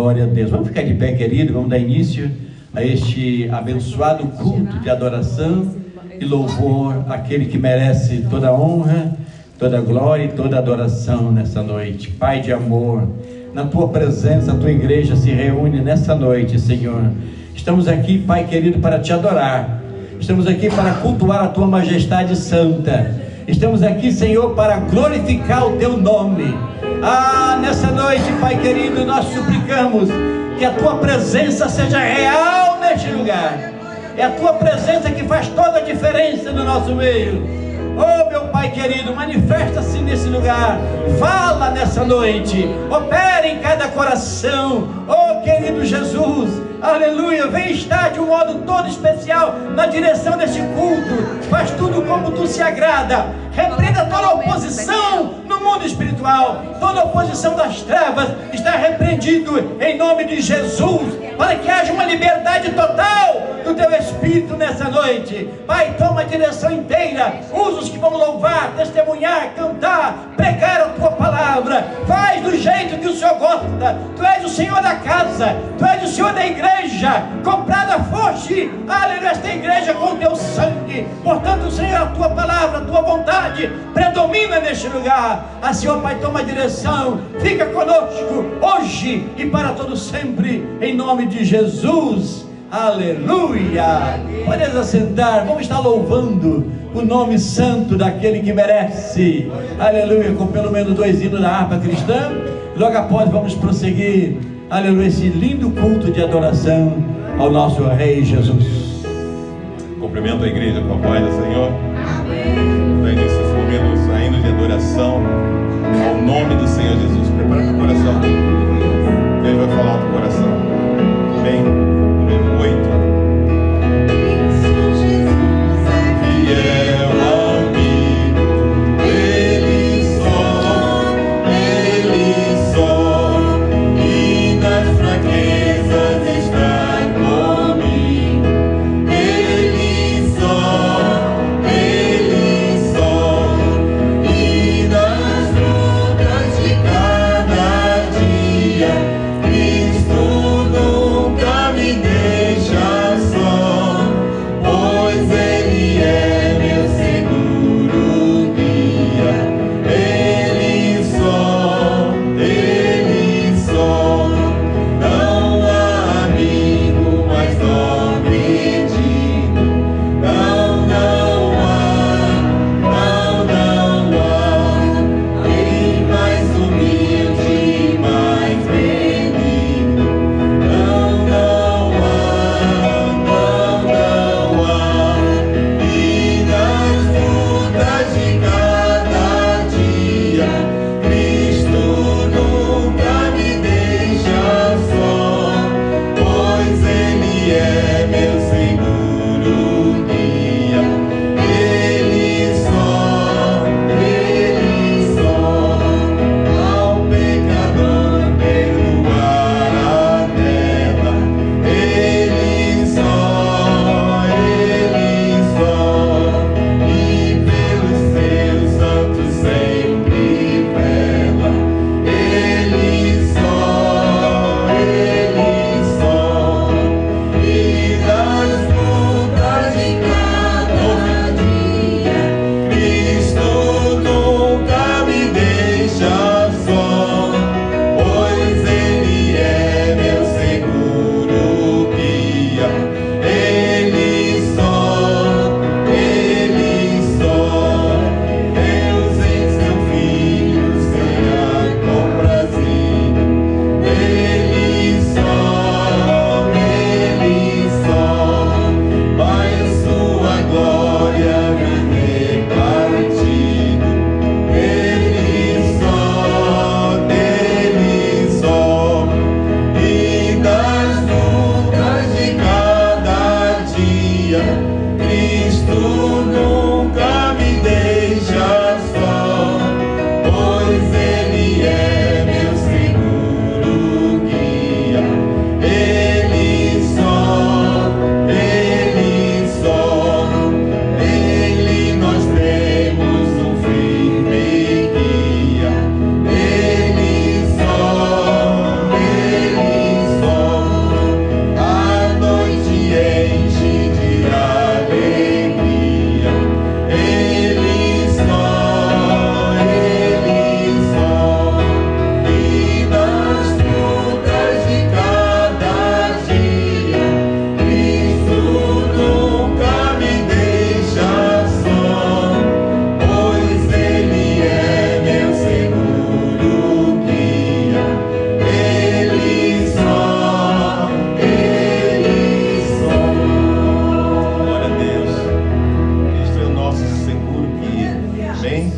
Glória a Deus. Vamos ficar de pé, querido, vamos dar início a este abençoado culto de adoração e louvor àquele que merece toda honra, toda glória e toda adoração nessa noite. Pai de amor, na tua presença a tua igreja se reúne nessa noite, Senhor. Estamos aqui, Pai querido, para te adorar. Estamos aqui para cultuar a tua majestade santa. Estamos aqui, Senhor, para glorificar o teu nome. Nessa noite, Pai querido, nós suplicamos que a tua presença seja real neste lugar. É a tua presença que faz toda a diferença no nosso meio. Oh, meu Pai querido, manifesta-se nesse lugar. Fala nessa noite. Opera em cada coração. Oh, querido Jesus, aleluia. Vem estar de um modo todo especial na direção deste culto. Faz tudo como tu se agrada. Repreenda toda oposição no mundo espiritual. Toda oposição das trevas está repreendido em nome de Jesus, para que haja uma liberdade total do teu Espírito nessa noite. Pai, toma a direção inteira. Usa os que vão louvar, testemunhar, cantar, pregar a tua palavra. Faz do jeito que o Senhor gosta. Tu és o Senhor da casa, tu és o Senhor da igreja. Comprada foste, aleluia, esta igreja com o teu sangue. Portanto, Senhor, a tua palavra, a tua vontade predomina neste lugar. Senhor, Pai, toma a direção. Fica conosco hoje e para todo sempre, em nome de Jesus. Aleluia. Podes assentar. Vamos estar louvando o nome santo daquele que merece. Aleluia. Com pelo menos 2 hinos da harpa cristã. Logo após vamos prosseguir, aleluia, esse lindo culto de adoração ao nosso Rei Jesus. Cumprimento a igreja com a paz do Senhor. Para início esses momentos ainda de adoração ao nome do Senhor Jesus. Prepara o coração. Deus vai falar ao teu coração. Amém. Número 8. Cristo Amém?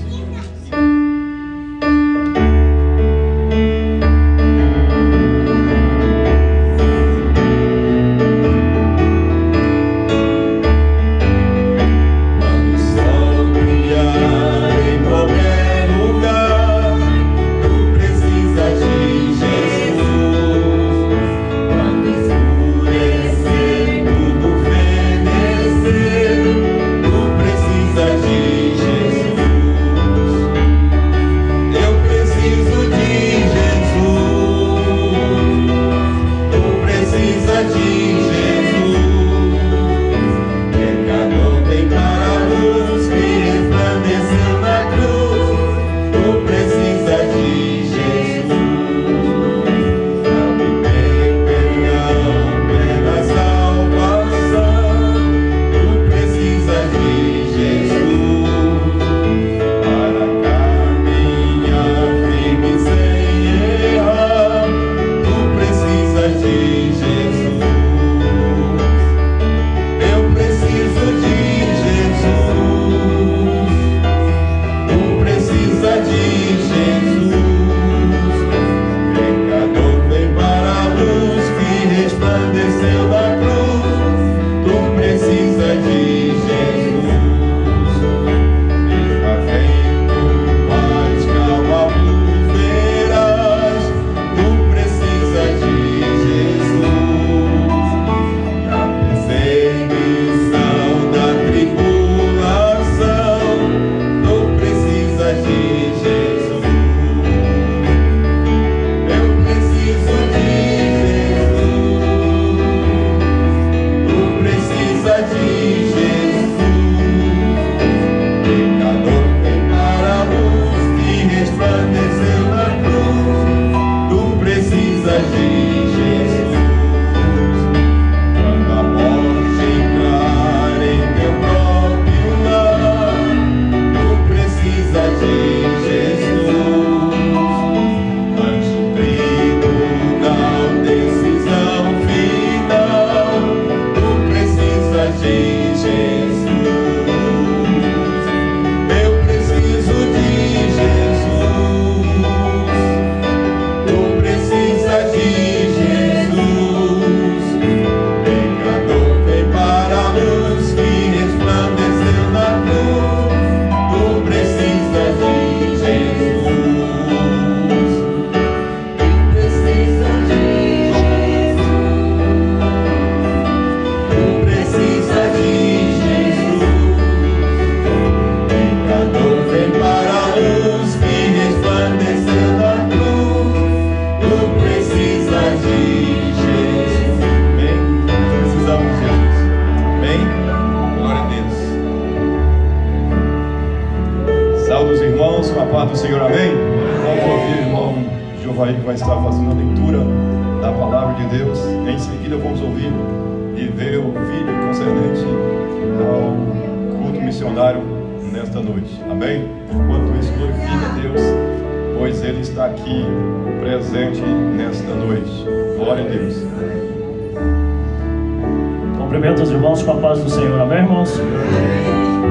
Cumprimento os irmãos com a paz do Senhor, amém, irmãos?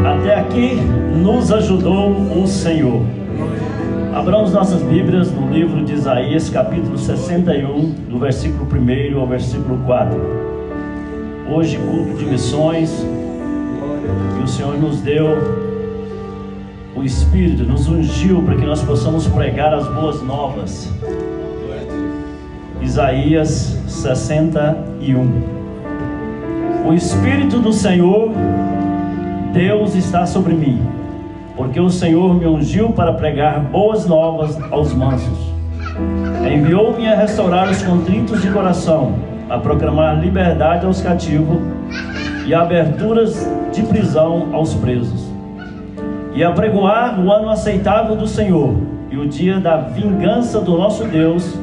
Até aqui nos ajudou o Senhor. Abramos nossas Bíblias no livro de Isaías, capítulo 61, do versículo 1 ao versículo 4. Hoje, culto de missões, e o Senhor nos deu o Espírito, nos ungiu para que nós possamos pregar as boas novas. Isaías 61. O Espírito do Senhor, Deus, está sobre mim, porque o Senhor me ungiu para pregar boas novas aos mansos. Enviou-me a restaurar os contritos de coração, a proclamar liberdade aos cativos e aberturas de prisão aos presos, e a pregoar o ano aceitável do Senhor e o dia da vingança do nosso Deus,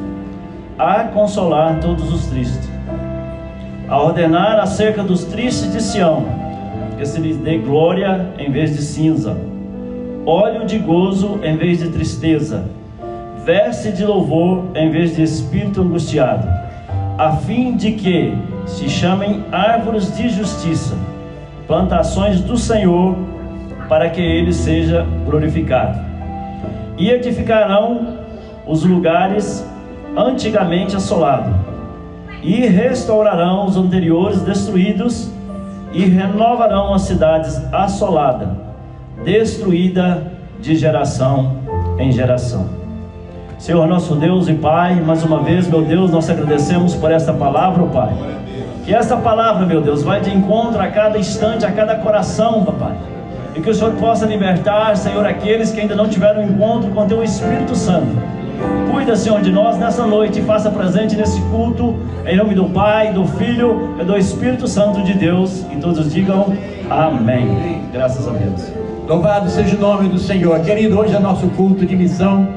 a consolar todos os tristes, a ordenar acerca dos tristes de Sião, que se lhes dê glória em vez de cinza, óleo de gozo em vez de tristeza, veste de louvor em vez de espírito angustiado, a fim de que se chamem árvores de justiça, plantações do Senhor, para que Ele seja glorificado. E edificarão os lugares antigamente assolados, e restaurarão os anteriores destruídos, e renovarão as cidades assoladas, destruída de geração em geração. Senhor nosso Deus e Pai, mais uma vez, meu Deus, nós agradecemos por esta palavra, oh Pai. Que esta palavra, meu Deus, vai de encontro a cada instante, a cada coração, papai. E que o Senhor possa libertar, Senhor, aqueles que ainda não tiveram encontro com Teu Espírito Santo. Cuida, Senhor, de nós nessa noite e faça presente nesse culto, em nome do Pai, do Filho e do Espírito Santo de Deus. E todos digam amém. Graças a Deus. Louvado seja o nome do Senhor. Querido, hoje é nosso culto de missão.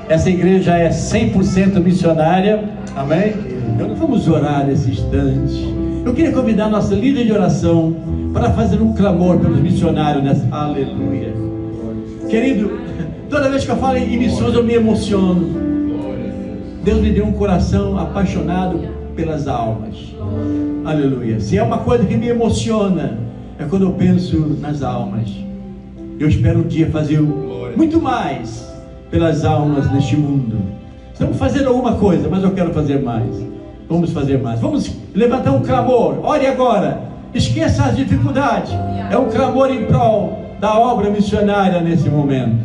Essa igreja é 100% missionária. Amém? Então vamos orar nesse instante. Eu queria convidar a nossa líder de oração para fazer um clamor pelos missionários nessa... Aleluia. Querido, toda vez que eu falo em missões eu me emociono. Deus me deu um coração apaixonado pelas almas. Aleluia. Se é uma coisa que me emociona, é quando eu penso nas almas. Eu espero um dia fazer muito mais pelas almas neste mundo. Estamos fazendo alguma coisa, mas eu quero fazer mais. Vamos fazer mais. Vamos levantar um clamor. Ore agora. Esqueça as dificuldades. É um clamor em prol da obra missionária nesse momento.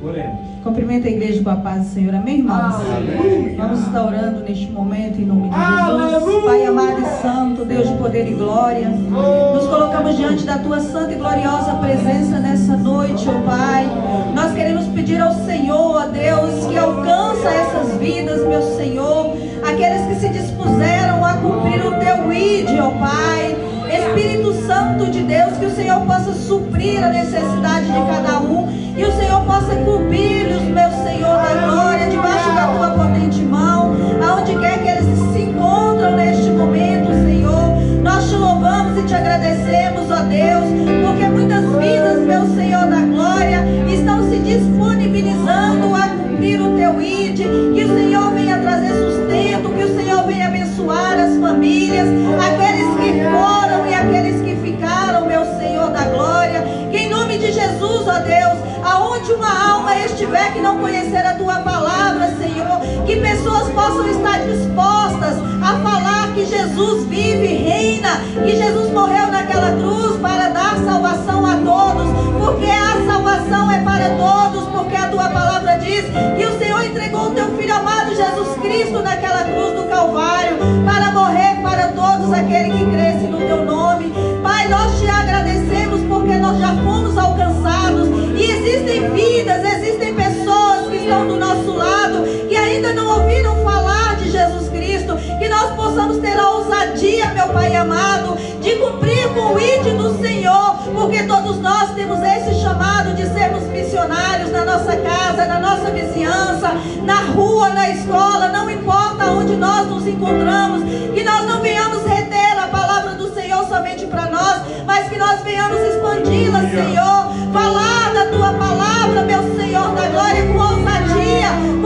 Oremos. Cumprimento a igreja com a paz do Senhor, amém, irmãos? Aleluia. Vamos estar orando neste momento em nome de Jesus. Aleluia. Pai amado e santo, Deus de poder e glória, nos colocamos diante da Tua santa e gloriosa presença nessa noite, ó Pai. Nós queremos pedir ao Senhor, ó Deus, que alcança essas vidas, meu Senhor, aqueles que se dispuseram a cumprir o Teu ID, ó Pai. Espírito Santo de Deus, que o Senhor possa suprir a necessidade de cada um e o Senhor possa cobrir-os, meu Senhor da glória, debaixo da Tua potente mão, aonde quer que eles se encontram neste momento, Senhor. Nós Te louvamos e Te agradecemos, ó Deus, porque muitas vidas, meu Senhor da glória, estão se disponibilizando a cumprir o Teu ID. Que o Senhor venha trazer sustento, que o Senhor venha abençoar as famílias, aqueles que foram e aqueles que ficaram, meu Senhor da glória. Que em nome de Jesus, ó Deus, aonde uma alma estiver que não conhecer a Tua palavra, Senhor, que pessoas possam estar dispostas a falar que Jesus vive e reina, que Jesus morreu naquela cruz para dar salvação a todos, porque a salvação é para todos, porque a Tua palavra diz que o Senhor entregou o Teu Filho amado Jesus Cristo naquela cruz do Calvário para morrer para todos aqueles que crescem no Teu nome. Pai, nós Te agradecemos porque nós já fomos alcançados e existem vidas, existem pessoas que estão do nosso lado que ainda não ouviram falar de Jesus Cristo. Que nós possamos ter a ousadia, meu Pai amado, de cumprir com o ID do Senhor, porque todos nós temos esse chamado de sermos missionários na nossa casa, na nossa vizinhança, na rua, na escola, não importa onde nós nos encontramos. Que nós não venhamos reter a palavra do Senhor somente para nós, mas que nós venhamos expandi-la, Senhor, falar da Tua palavra, meu Senhor da glória, com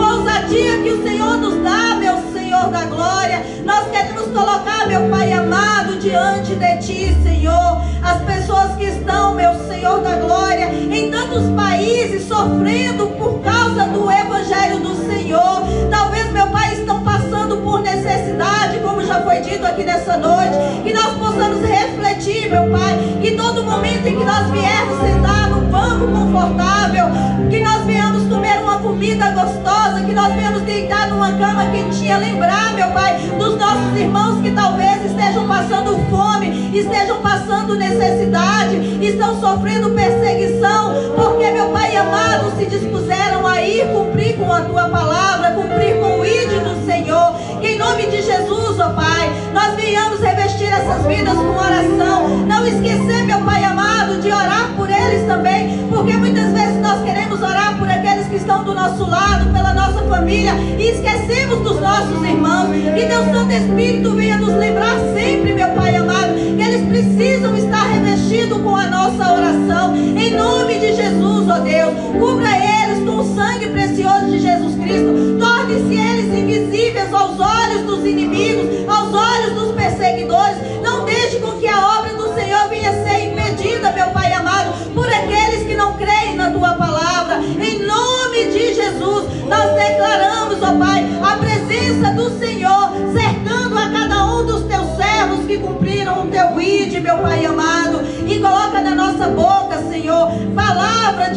ousadia que o Senhor nos dá, meu Senhor da glória. Nós queremos colocar, meu Pai amado, diante de Ti, Senhor, as pessoas que estão, meu Senhor da glória, em tantos países sofrendo por causa do Evangelho do Senhor. Talvez, meu Pai, estão passando por necessidade, como já foi dito aqui nessa noite. Que nós possamos refletir, meu Pai, que todo momento em que nós viermos sentar num banco confortável, que nós venhamos comer uma comida gostosa, que nós venhamos deitar numa cama quentinha, lembrar, meu Pai, dos nossos irmãos que talvez estejam passando fome, estejam passando necessidade, estão sofrendo perseguição, porque, meu Pai amado, se dispuseram a ir cumprir com a Tua palavra, cumprir com o ID do Senhor. Que em nome de Jesus, ó Pai, nós venhamos revestir essas vidas com oração. Não esquecer, meu Pai amado, de orar por eles também, porque muitas vezes nós queremos orar por aqueles que estão do nosso lado, pela nossa família, e esquecemos dos nossos irmãos. Que Deus Santo Espírito venha nos lembrar sempre, meu Pai amado, que eles precisam estar revestidos com a nossa oração. Em nome de Jesus, ó Deus, cubra eles com o sangue precioso de Jesus Cristo. Torne-se eles invisíveis aos olhos dos inimigos, aos olhos dos perseguidores. Não deixe com que a obra do Senhor venha ser impedida, meu Pai amado, por aqueles que não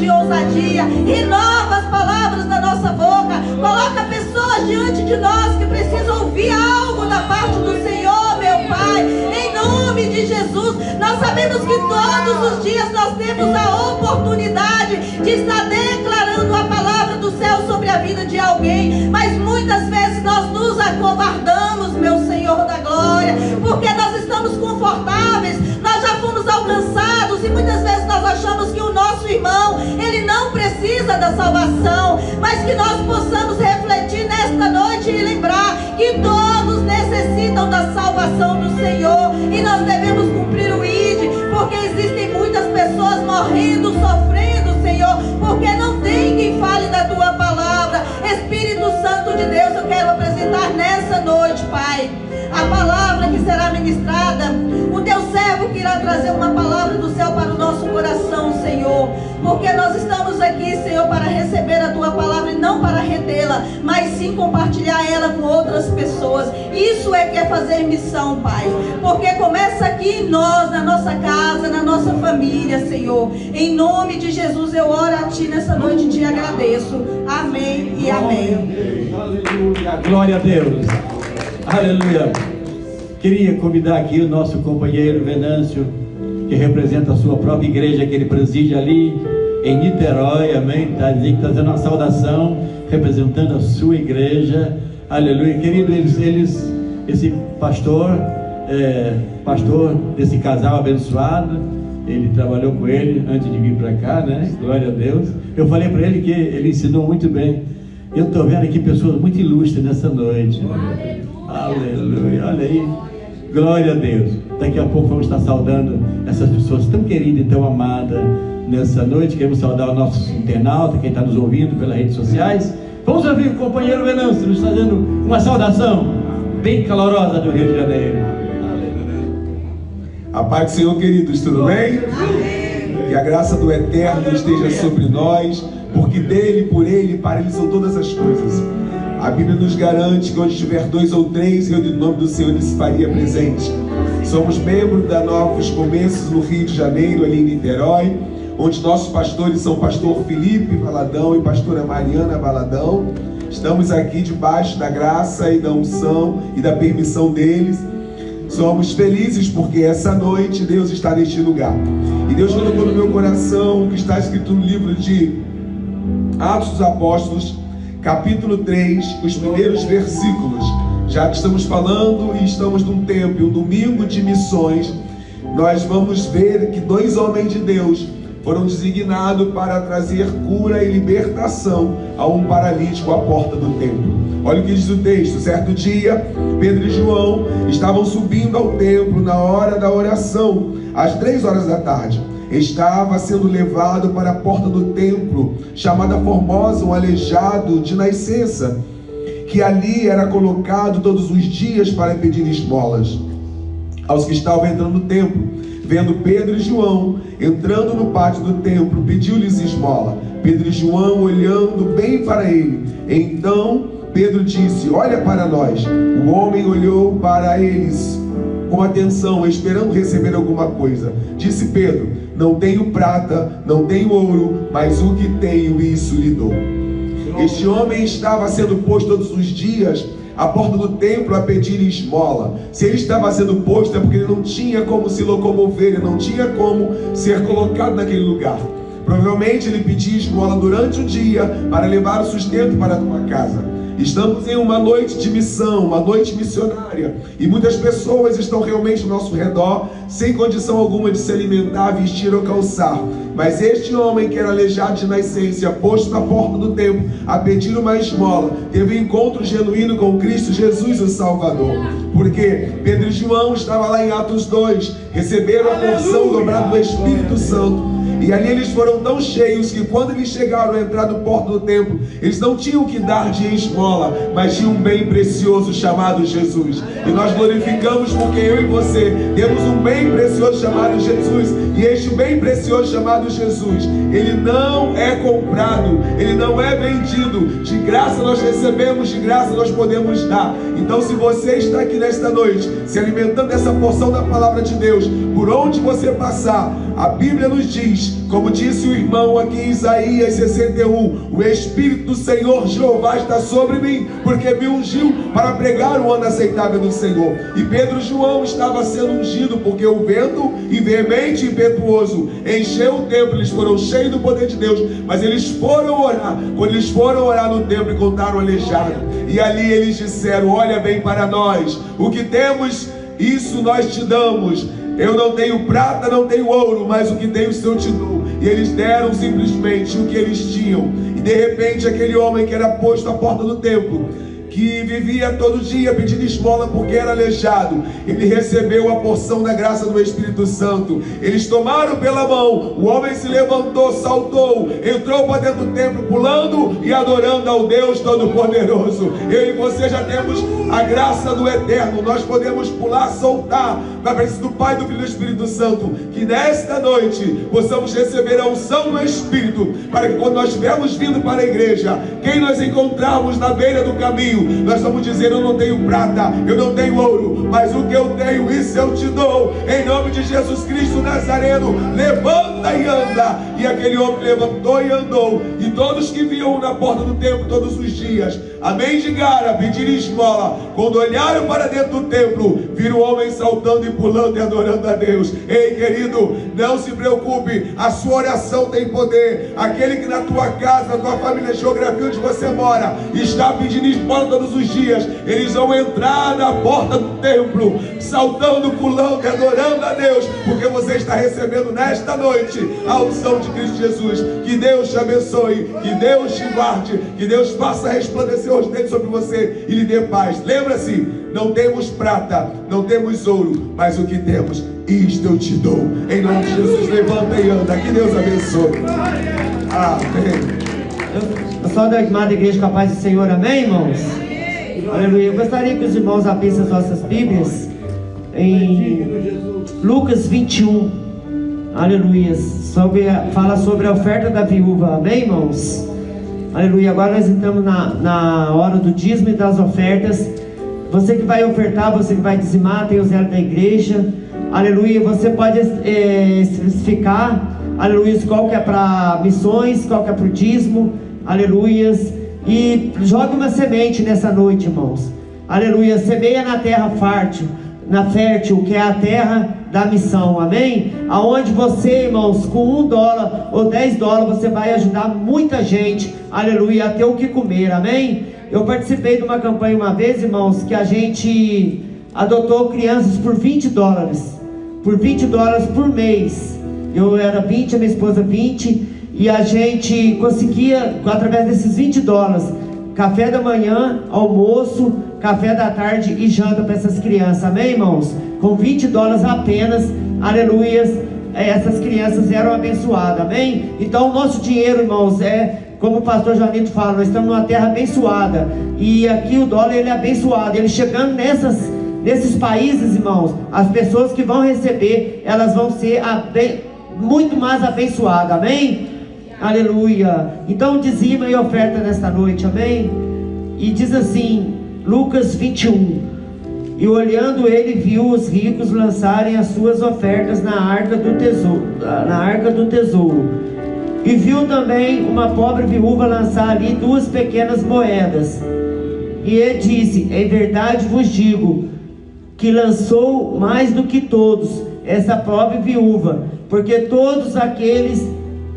de ousadia, renova as palavras da nossa boca, coloca pessoas diante de nós que precisam ouvir algo da parte do Senhor, meu Pai, em nome de Jesus. Nós sabemos que todos os dias nós temos a oportunidade de estar declarando a palavra do céu sobre a vida de alguém, mas muitas vezes nós nos acovardamos, meu Senhor da glória, porque nós estamos confortáveis, nós já fomos alcançados e muitas vezes nós achamos que o nosso irmão, ele não precisa da salvação, mas que nós possamos refletir nesta noite e lembrar que todos necessitam da salvação do Senhor e nós devemos cumprir o ID, porque existem muitas pessoas morrendo, sofrendo, Senhor, porque não tem quem fale da tua palavra. Espírito Santo de Deus, eu quero apresentar nessa noite, Pai, a palavra que será ministrada, o teu servo que irá trazer uma palavra do céu para o nosso coração, Senhor, porque nós estamos aqui, Senhor, para receber a tua palavra e não para retê-la, mas sim compartilhar ela com outras pessoas. Isso é que é fazer missão, Pai, porque começa aqui em nós, na nossa casa, na nossa família, Senhor. Em nome de Jesus eu oro a Ti nessa noite e te agradeço. Amém e amém. Aleluia, glória a Deus. Aleluia. Queria convidar aqui o nosso companheiro Venâncio, que representa a sua própria igreja, que ele preside ali em Niterói, amém? Está trazendo uma saudação, representando a sua igreja. Aleluia. Querido, esse pastor, pastor desse casal abençoado, ele trabalhou com ele antes de vir para cá, né? Glória a Deus. Eu falei para ele que ele ensinou muito bem. Eu estou vendo aqui pessoas muito ilustres nessa noite. Aleluia, olha aí, glória a Deus. Daqui a pouco vamos estar saudando essas pessoas tão queridas e tão amadas nessa noite. Queremos saudar o nosso internauta, quem está nos ouvindo pelas redes sociais. Vamos ouvir o companheiro Venâncio nos fazendo uma saudação bem calorosa do Rio de Janeiro. A paz do Senhor, queridos, tudo bem? Que a graça do Eterno esteja sobre nós, porque dele, por ele, para ele são todas as coisas. A Bíblia nos garante que onde estiver 2 ou 3, reunido no nome do Senhor, ele se faria presente. Somos membros da Novos Começos no Rio de Janeiro, ali em Niterói, onde nossos pastores são pastor Felipe Valadão e pastora Mariana Valadão. Estamos aqui debaixo da graça e da unção e da permissão deles. Somos felizes porque essa noite Deus está neste lugar. E Deus colocou no meu coração o que está escrito no livro de Atos dos Apóstolos, capítulo 3, os primeiros versículos. Já que estamos falando e estamos num tempo, um domingo de missões, nós vamos ver que 2 homens de Deus foram designados para trazer cura e libertação a um paralítico à porta do templo. Olha o que diz o texto. Certo dia, Pedro e João estavam subindo ao templo na hora da oração, às 3 horas da tarde. Estava sendo levado para a porta do templo, chamada Formosa, um aleijado de nascença, que ali era colocado todos os dias para pedir esmolas aos que estavam entrando no templo. Vendo Pedro e João entrando no pátio do templo, pediu-lhes esmola. Pedro e João olhando bem para ele. Então Pedro disse: olha para nós. O homem olhou para eles com atenção, esperando receber alguma coisa. Disse Pedro: não tenho prata, não tenho ouro, mas o que tenho, isso lhe dou. Este homem estava sendo posto todos os dias à porta do templo a pedir esmola. Se ele estava sendo posto é porque ele não tinha como se locomover, ele não tinha como ser colocado naquele lugar. Provavelmente ele pedia esmola durante o dia para levar o sustento para a tua casa. Estamos em uma noite de missão, uma noite missionária, e muitas pessoas estão realmente ao nosso redor, sem condição alguma de se alimentar, vestir ou calçar. Mas este homem que era aleijado de nascença, posto na porta do templo a pedir uma esmola, teve um encontro genuíno com Cristo Jesus, o Salvador. Porque Pedro e João estavam lá em Atos 2, receberam a porção dobrada do Espírito Santo. E ali eles foram tão cheios que quando eles chegaram a entrar no porto do templo, eles não tinham que dar de esmola, mas tinham um bem precioso chamado Jesus. E nós glorificamos porque eu e você temos um bem precioso chamado Jesus. E este bem precioso chamado Jesus, ele não é comprado, ele não é vendido. De graça nós recebemos, de graça nós podemos dar. Então se você está aqui nesta noite, se alimentando dessa porção da palavra de Deus, por onde você passar, a Bíblia nos diz, como disse o irmão aqui em Isaías 61, o Espírito do Senhor Jeová está sobre mim, porque me ungiu para pregar o ano aceitável do Senhor. E Pedro e João estava sendo ungido, porque o vento veemente e impetuoso encheu o templo. Eles foram cheios do poder de Deus, mas eles foram orar. Quando eles foram orar no templo, encontraram o aleijado, e ali eles disseram: olha bem para nós, o que temos, isso nós te damos. Eu não tenho prata, não tenho ouro, mas o que tenho, isso eu te dou. E eles deram simplesmente o que eles tinham. E de repente aquele homem que era posto à porta do templo, que vivia todo dia pedindo esmola porque era aleijado, ele recebeu a porção da graça do Espírito Santo. Eles tomaram pela mão, o homem se levantou, saltou, entrou para dentro do templo, pulando e adorando ao Deus Todo-Poderoso. Eu e você já temos a graça do Eterno, nós podemos pular, soltar na presença do Pai, do Filho e do Espírito Santo. Que nesta noite possamos receber a unção do Espírito, para que quando nós estivermos vindo para a igreja, quem nós encontrarmos na beira do caminho, nós vamos dizer: eu não tenho prata, eu não tenho ouro, mas o que eu tenho, isso eu te dou, em nome de Jesus Cristo Nazareno. Levanta e anda. E aquele homem levantou e andou, e todos que viam na porta do templo todos os dias a mendigar, a pedir esmola, quando olharam para dentro do templo, viram o homem saltando e pulando e adorando a Deus. Ei, querido, não se preocupe, a sua oração tem poder. Aquele que na tua casa, na tua família, geografia onde você mora, está pedindo esmola todos os dias, eles vão entrar na porta do templo, saltando, pulando e adorando a Deus, porque você está recebendo nesta noite a unção de Cristo Jesus. Que Deus te abençoe, que Deus te guarde, que Deus faça resplandecer os dedos sobre você e lhe dê paz. Lembra-se, não temos prata, não temos ouro, mas o que temos, isto eu te dou. Em nome de Jesus, levanta e anda. Que Deus abençoe. Amém. Eu sou da amada igreja com a paz do Senhor, amém, irmãos? Aleluia. Eu gostaria que os irmãos abrissem as nossas Bíblias em Lucas 21, aleluia. Fala sobre a oferta da viúva, amém, irmãos? Aleluia. Agora nós entramos na hora do dízimo e das ofertas. Você que vai ofertar, você que vai dizimar, tem o zelo da igreja, aleluia. Você pode especificar, aleluia, qual que é para missões, qual que é para o dízimo, aleluias. E jogue uma semente nessa noite, irmãos, aleluia. Semeia na terra fértil, que é a terra da missão, amém? Aonde você, irmãos, com $1 ou $10, você vai ajudar muita gente, aleluia, a ter o que comer, amém? Eu participei de uma campanha uma vez, irmãos, que a gente adotou crianças por $20, por $20 por mês. Eu era 20, a minha esposa 20, e a gente conseguia, através desses $20, café da manhã, almoço, café da tarde e janta para essas crianças, amém, irmãos? Com $20 apenas, aleluias, essas crianças eram abençoadas, amém? Então o nosso dinheiro, irmãos, como o pastor Joanito fala, nós estamos numa terra abençoada, e aqui o dólar, ele é abençoado. Ele chegando nesses países, irmãos, as pessoas que vão receber, elas vão ser muito mais abençoadas, amém? Aleluia. Então dizima e oferta nesta noite, amém? E diz assim, Lucas 21: e olhando ele, viu os ricos lançarem as suas ofertas na arca do tesouro, e viu também uma pobre viúva lançar ali 2 pequenas moedas. E ele disse: em verdade vos digo, que lançou mais do que todos essa pobre viúva, porque todos aqueles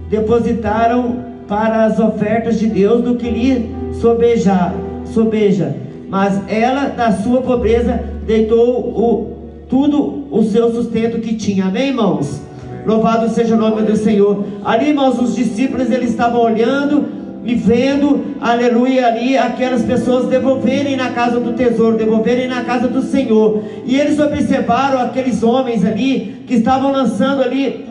depositaram para as ofertas de Deus do que lhe sobeja, mas ela da sua pobreza deitou todo o seu sustento que tinha, amém, irmãos? Louvado seja o nome do Senhor. Ali, irmãos, os discípulos, eles estavam olhando e vendo, aleluia, ali aquelas pessoas devolverem na casa do tesouro, devolverem na casa do Senhor. E eles observaram aqueles homens ali que estavam lançando ali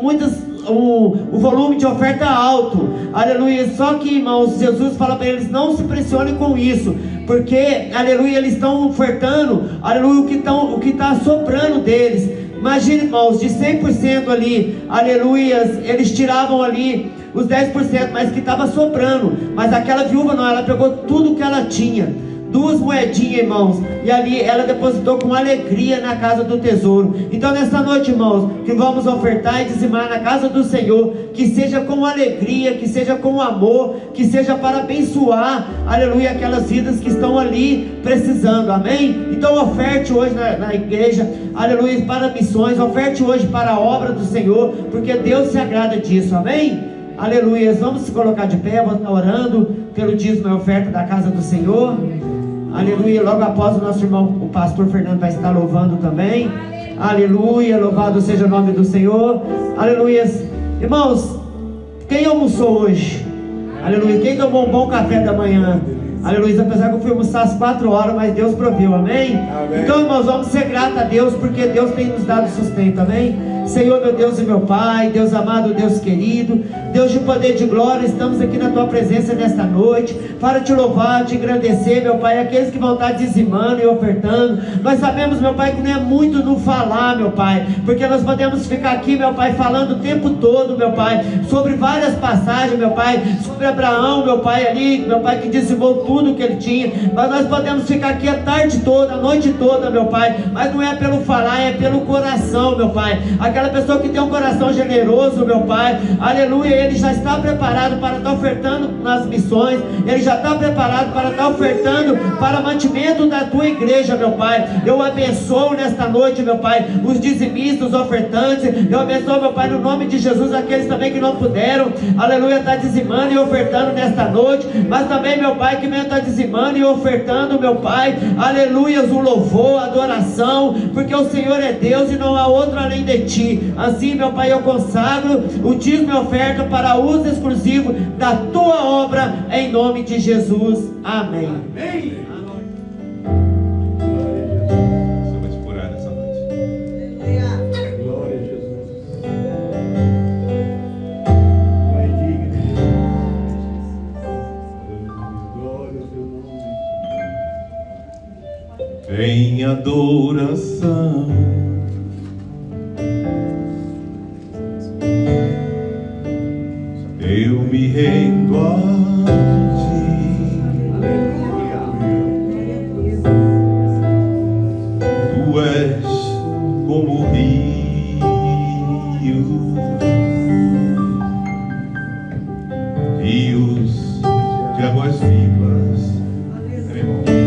o volume de oferta alto, aleluia. Só que, irmãos, Jesus fala para eles: não se pressionem com isso, porque, aleluia, eles estão ofertando, aleluia, o que está sobrando deles. Imagine, irmãos, de 100% ali, aleluia, eles tiravam ali os 10%, mas que estava sobrando. Mas aquela viúva não, ela pegou tudo que ela tinha. 2 moedinhas, irmãos, e ali ela depositou com alegria na casa do tesouro. Então nesta noite, irmãos, que vamos ofertar e dizimar na casa do Senhor, que seja com alegria, que seja com amor, que seja para abençoar, aleluia, aquelas vidas que estão ali precisando, amém? Então oferte hoje na igreja, aleluia, para missões, oferte hoje para a obra do Senhor, porque Deus se agrada disso, amém? Aleluia. Vamos se colocar de pé, vamos estar orando pelo dízimo e oferta da casa do Senhor. Aleluia. Logo após o nosso irmão, o pastor Fernando, vai estar louvando também. Aleluia. Louvado seja o nome do Senhor. Aleluia. Irmãos, quem almoçou hoje? Aleluia. Quem tomou um bom café da manhã? Aleluia. Apesar que eu fui almoçar às 4 horas, mas Deus proveu, amém? Então, irmãos, vamos ser gratos a Deus, porque Deus tem nos dado sustento, amém? Senhor, meu Deus e meu Pai, Deus amado, Deus querido, Deus de poder e de glória, estamos aqui na Tua presença nesta noite, para Te louvar, Te engrandecer, meu Pai, aqueles que vão estar dizimando e ofertando. Nós sabemos, meu Pai, que não é muito no falar, meu Pai, porque nós podemos ficar aqui, meu Pai, falando o tempo todo, meu Pai, sobre várias passagens, meu Pai, sobre Abraão, meu Pai, ali, meu Pai, que dizimou tudo que ele tinha, mas nós podemos ficar aqui a tarde toda, a noite toda, meu Pai, mas não é pelo falar, é pelo coração, meu Pai. Aquela pessoa que tem um coração generoso, meu Pai, aleluia, ele já está preparado para estar ofertando nas missões, ele já está preparado para estar ofertando para mantimento da Tua igreja, meu Pai. Eu abençoo nesta noite, meu Pai, os dizimistas, os ofertantes, eu abençoo, meu Pai, no nome de Jesus, aqueles também que não puderam, aleluia, estar dizimando e ofertando nesta noite, mas também, meu Pai, que venha estar dizimando e ofertando, meu Pai, aleluia, o louvor, a adoração, porque o Senhor é Deus e não há outro além de Ti. Assim, meu Pai, eu consagro o dízimo e oferta para uso exclusivo da Tua obra, em nome de Jesus, amém. Amém. Você vai te curar nessa noite. Glória a Jesus. Vai digno. Glória ao Teu nome. Em adoração, eu me rendo a Ti. Tu és como o rio, rios de águas vivas. Aleluia.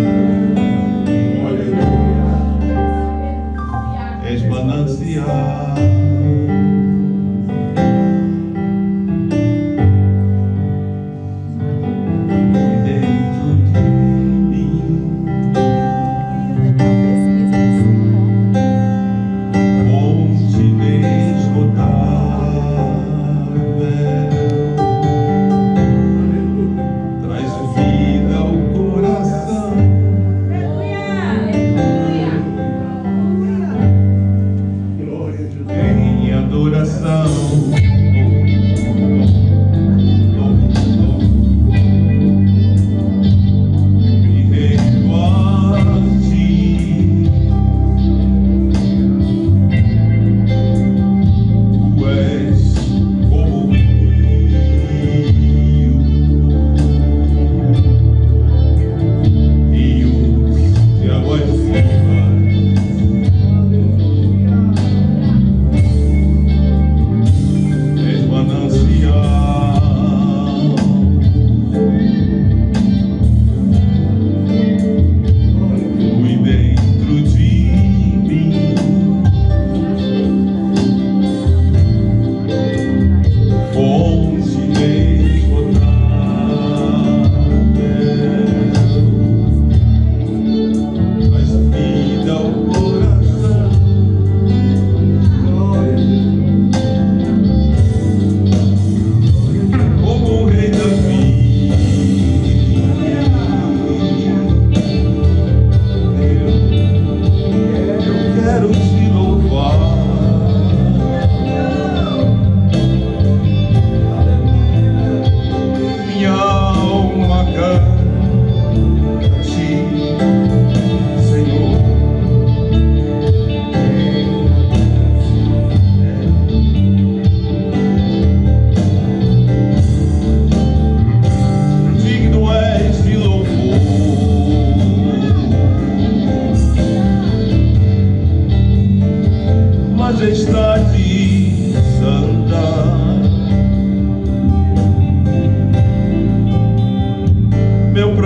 És manancial. Glória a Deus.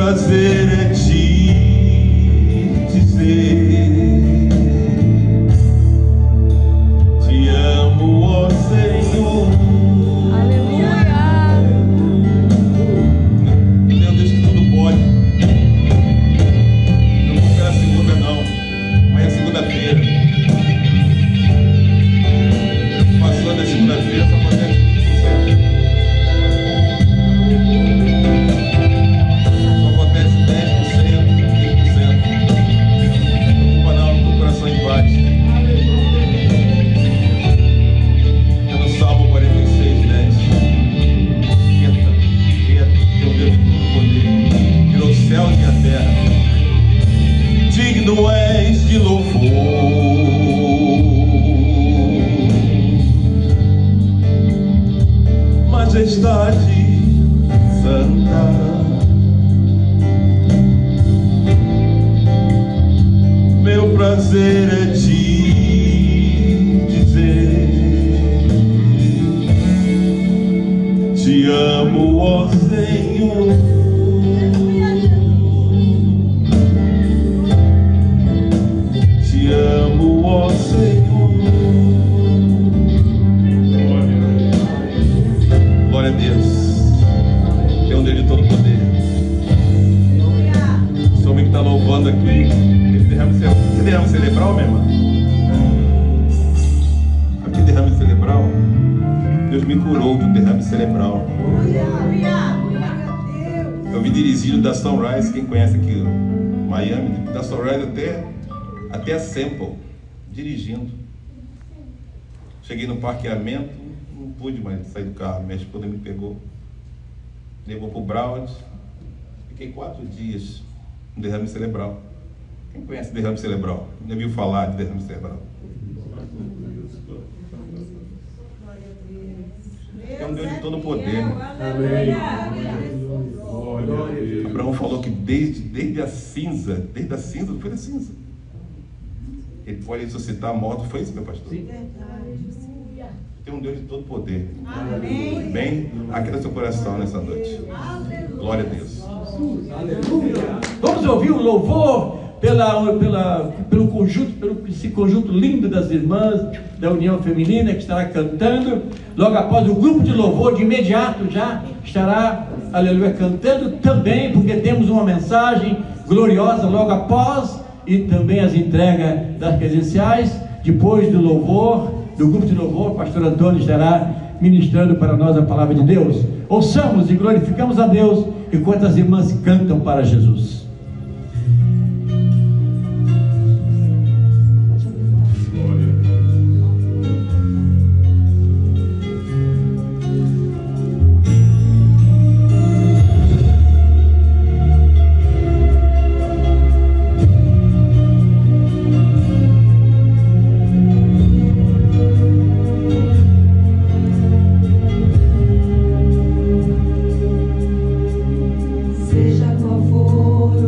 prazer é te dizer: te amo, ó Senhor. Aleluia. Meu Deus, que tudo pode. Não vou esperar a segunda, não. Amanhã é segunda-feira. Passando a segunda-feira, só acontece 20%. Só acontece 10%, 20%. Não não, com o coração em paz. É no Salmo 46, 10. Quieta, teu Deus de todo poder, criou os céus e a terra. Digno és de louvor. Majestade santa, meu prazer é te dizer: te amo, ó Senhor. Te amo, ó Senhor. Glória a Deus. Tem um Deus de todo poder. Esse homem que está louvando aqui, ele derrame cerebral, minha irmã. Aqui, derrame cerebral. Deus me curou do derrame cerebral. Eu me dirigindo da Sunrise, quem conhece aqui Miami, da Sunrise até a Sample, dirigindo. Cheguei no parqueamento, não pude mais sair do carro. Minha esposa me pegou, levou para o Broward. Fiquei 4 dias com derrame cerebral. Quem conhece derrame cerebral? Já viu falar de derrame cerebral? É um Deus de todo poder, né? Abraão falou que desde a cinza, foi da cinza, ele pode ressuscitar morto. Foi isso, meu pastor? Sim. Tem um Deus de todo poder. Amém. Bem, aqui no seu coração nessa noite. Glória a Deus. Vamos ouvir o louvor pelo conjunto, esse conjunto lindo das irmãs da União Feminina, que estará cantando. Logo após o grupo de louvor, de imediato já estará, aleluia, cantando também, porque temos uma mensagem gloriosa logo após, e também as entregas das credenciais. Depois do louvor, do grupo de louvor, o pastor Antônio estará ministrando para nós a palavra de Deus. Ouçamos e glorificamos a Deus enquanto as irmãs cantam para Jesus. Seja qual for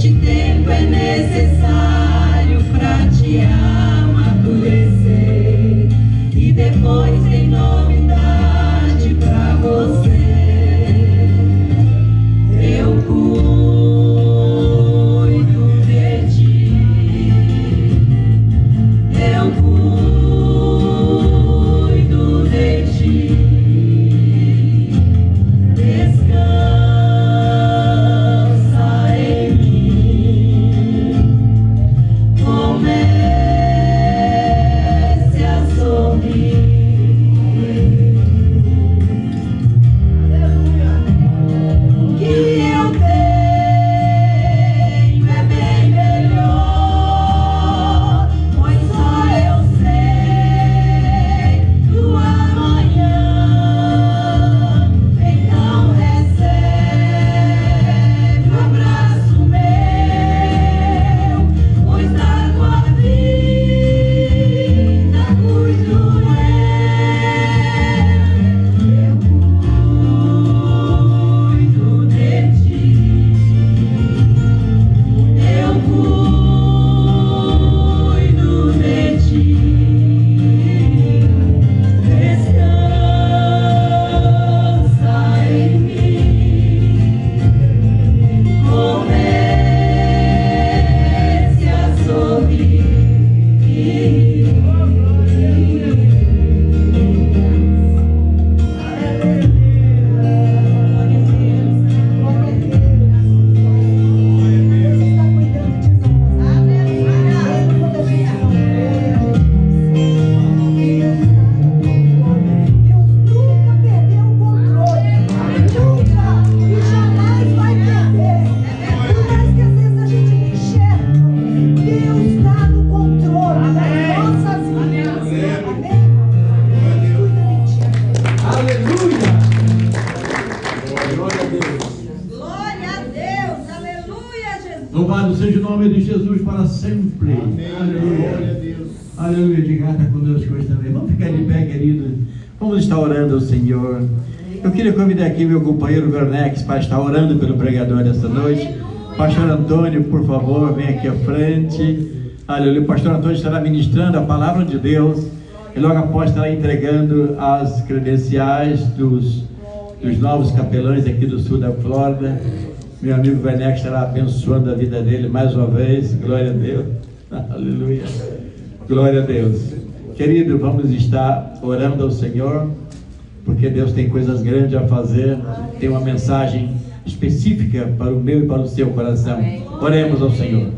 Este tempo é necessário pra te amadurecer, e depois tem novidade pra você. Eu cuido de ti, eu cuido de ti. Descansa em mim, comece a sorrir. O que eu tenho é bem melhor, pois só eu sei do amanhã. Então recebe o abraço meu, pois da tua vida cuido eu. Eu cuido de ti, eu cuido de ti. Descansa em mim, comece a sorrir. Glória a Deus, aleluia, Jesus. Louvado seja o nome de Jesus para sempre. Aleluia. Aleluia. Diga, está conosco hoje também. Vamos ficar de pé, querido. Vamos estar orando ao Senhor. Eu queria convidar aqui meu companheiro Wernex para estar orando pelo pregador desta noite. Pastor Antônio, por favor, vem aqui à frente. Aleluia. O pastor Antônio estará ministrando a palavra de Deus e logo após estará entregando as credenciais dos novos capelães aqui do sul da Flórida. Meu amigo Wernex estará abençoando a vida dele mais uma vez. Glória a Deus. Aleluia. Glória a Deus. Querido, vamos estar orando ao Senhor, porque Deus tem coisas grandes a fazer. Tem uma mensagem específica para o meu e para o seu coração. Oremos ao Senhor.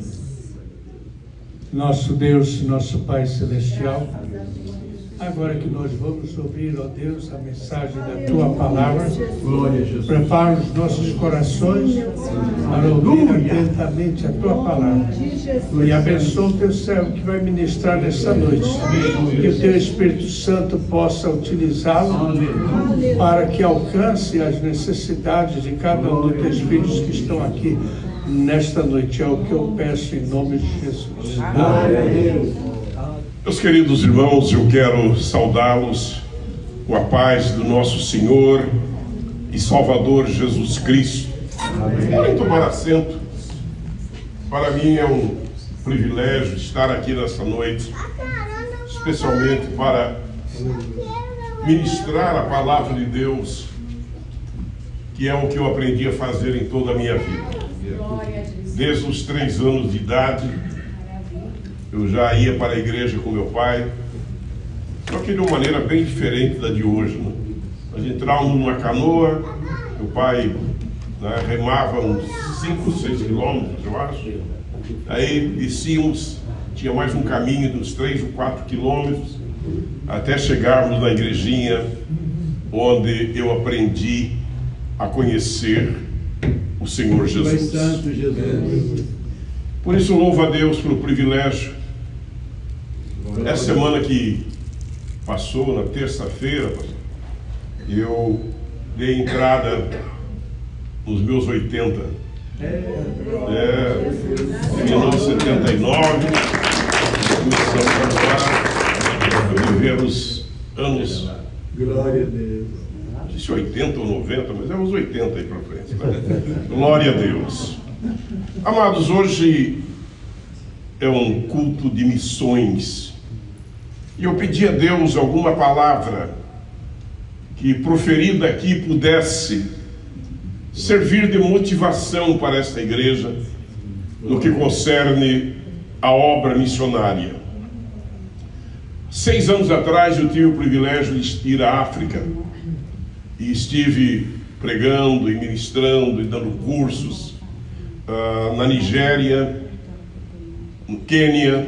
Nosso Deus, nosso Pai Celestial, agora que nós vamos ouvir, ó Deus, a mensagem da Tua Palavra, Glória a Jesus. prepara os nossos corações para ouvir atentamente a Tua Palavra. E abençoa o Teu servo que vai ministrar nesta noite. Que o Teu Espírito Santo possa utilizá-lo para que alcance as necessidades de cada um dos Teus filhos que estão aqui nesta noite. É o que eu peço em nome de Jesus. Glória a Deus. Meus queridos irmãos, eu quero saudá-los com a paz do nosso Senhor e Salvador Jesus Cristo. Podem tomar assento. Para mim é um privilégio estar aqui nessa noite, especialmente para ministrar a palavra de Deus, que é o que eu aprendi a fazer em toda a minha vida. Desde os 3 anos de idade, eu já ia para a igreja com meu pai, só que de uma maneira bem diferente da de hoje, né? Nós entrávamos numa canoa, meu pai remava uns 5, 6 quilômetros, eu acho. Aí descíamos, tinha mais um caminho de uns 3 ou 4 quilômetros, até chegarmos na igrejinha, onde eu aprendi a conhecer o Senhor Jesus. Santo Jesus. Por isso, louvo a Deus pelo privilégio. Essa semana que passou, na terça-feira, eu dei entrada nos meus 80. Em 1979, começamos a viver os anos. Glória a Deus. Não sei se 80 ou 90, mas é uns 80 aí para frente. Né? Glória a Deus. Amados, hoje é um culto de missões. E eu pedi a Deus alguma palavra que, proferida aqui, pudesse servir de motivação para esta igreja no que concerne a obra missionária. 6 anos atrás eu tive o privilégio de ir à África e estive pregando e ministrando e dando cursos na Nigéria, no Quênia,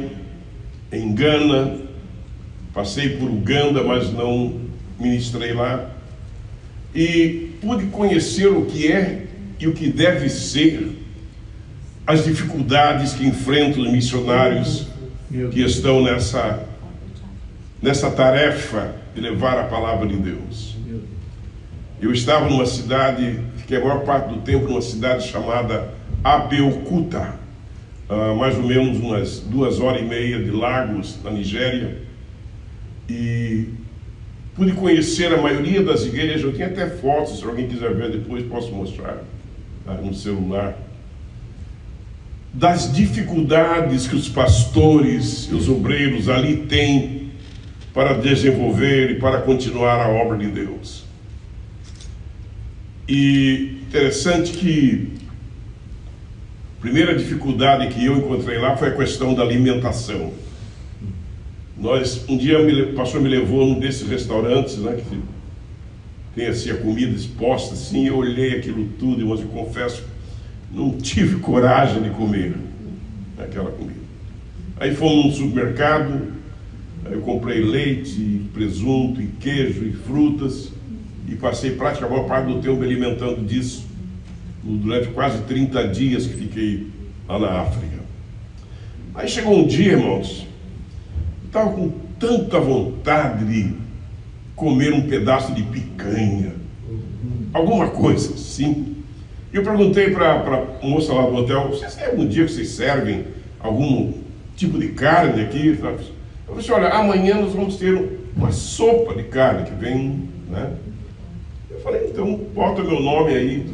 em Gana. Passei por Uganda, mas não ministrei lá. E pude conhecer o que é e o que deve ser as dificuldades que enfrentam os missionários que estão nessa tarefa de levar a palavra de Deus. Eu estava numa cidade, fiquei a maior parte do tempo numa cidade chamada Abeokuta, mais ou menos umas 2h30 de Lagos, na Nigéria, e pude conhecer a maioria das igrejas. Eu tenho até fotos, se alguém quiser ver depois posso mostrar no celular, das dificuldades que os pastores e os obreiros ali têm para desenvolver e para continuar a obra de Deus. E interessante que a primeira dificuldade que eu encontrei lá foi a questão da alimentação. Um dia o pastor me levou num desses restaurantes, né, que tem assim a comida exposta assim. Eu olhei aquilo tudo, mas eu confesso, não tive coragem de comer aquela comida. Aí fomos num supermercado, aí eu comprei leite, presunto, e queijo e frutas, e passei praticamente a maior parte do tempo me alimentando disso durante quase 30 dias que fiquei lá na África. Aí chegou um dia, irmãos, eu estava com tanta vontade de comer um pedaço de picanha, alguma coisa assim. E eu perguntei para a moça lá do hotel: vocês têm algum dia que vocês servem algum tipo de carne aqui? Eu falei assim: olha, amanhã nós vamos ter uma sopa de carne que vem, né? Eu falei: então bota meu nome aí.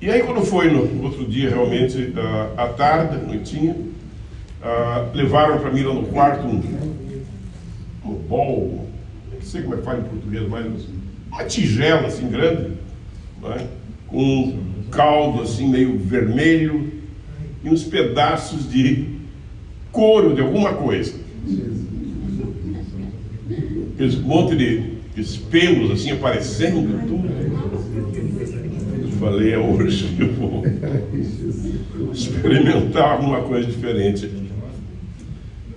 E aí quando foi no outro dia, realmente, à tarde, noitinha, levaram para mim lá no quarto um bol, não sei como é que fala em português, mas uma tigela assim grande, né? Com um caldo assim meio vermelho e uns pedaços de couro de alguma coisa. Aqueles monte de pelos assim aparecendo, tudo. Eu falei: é hoje eu vou experimentar alguma coisa diferente aqui.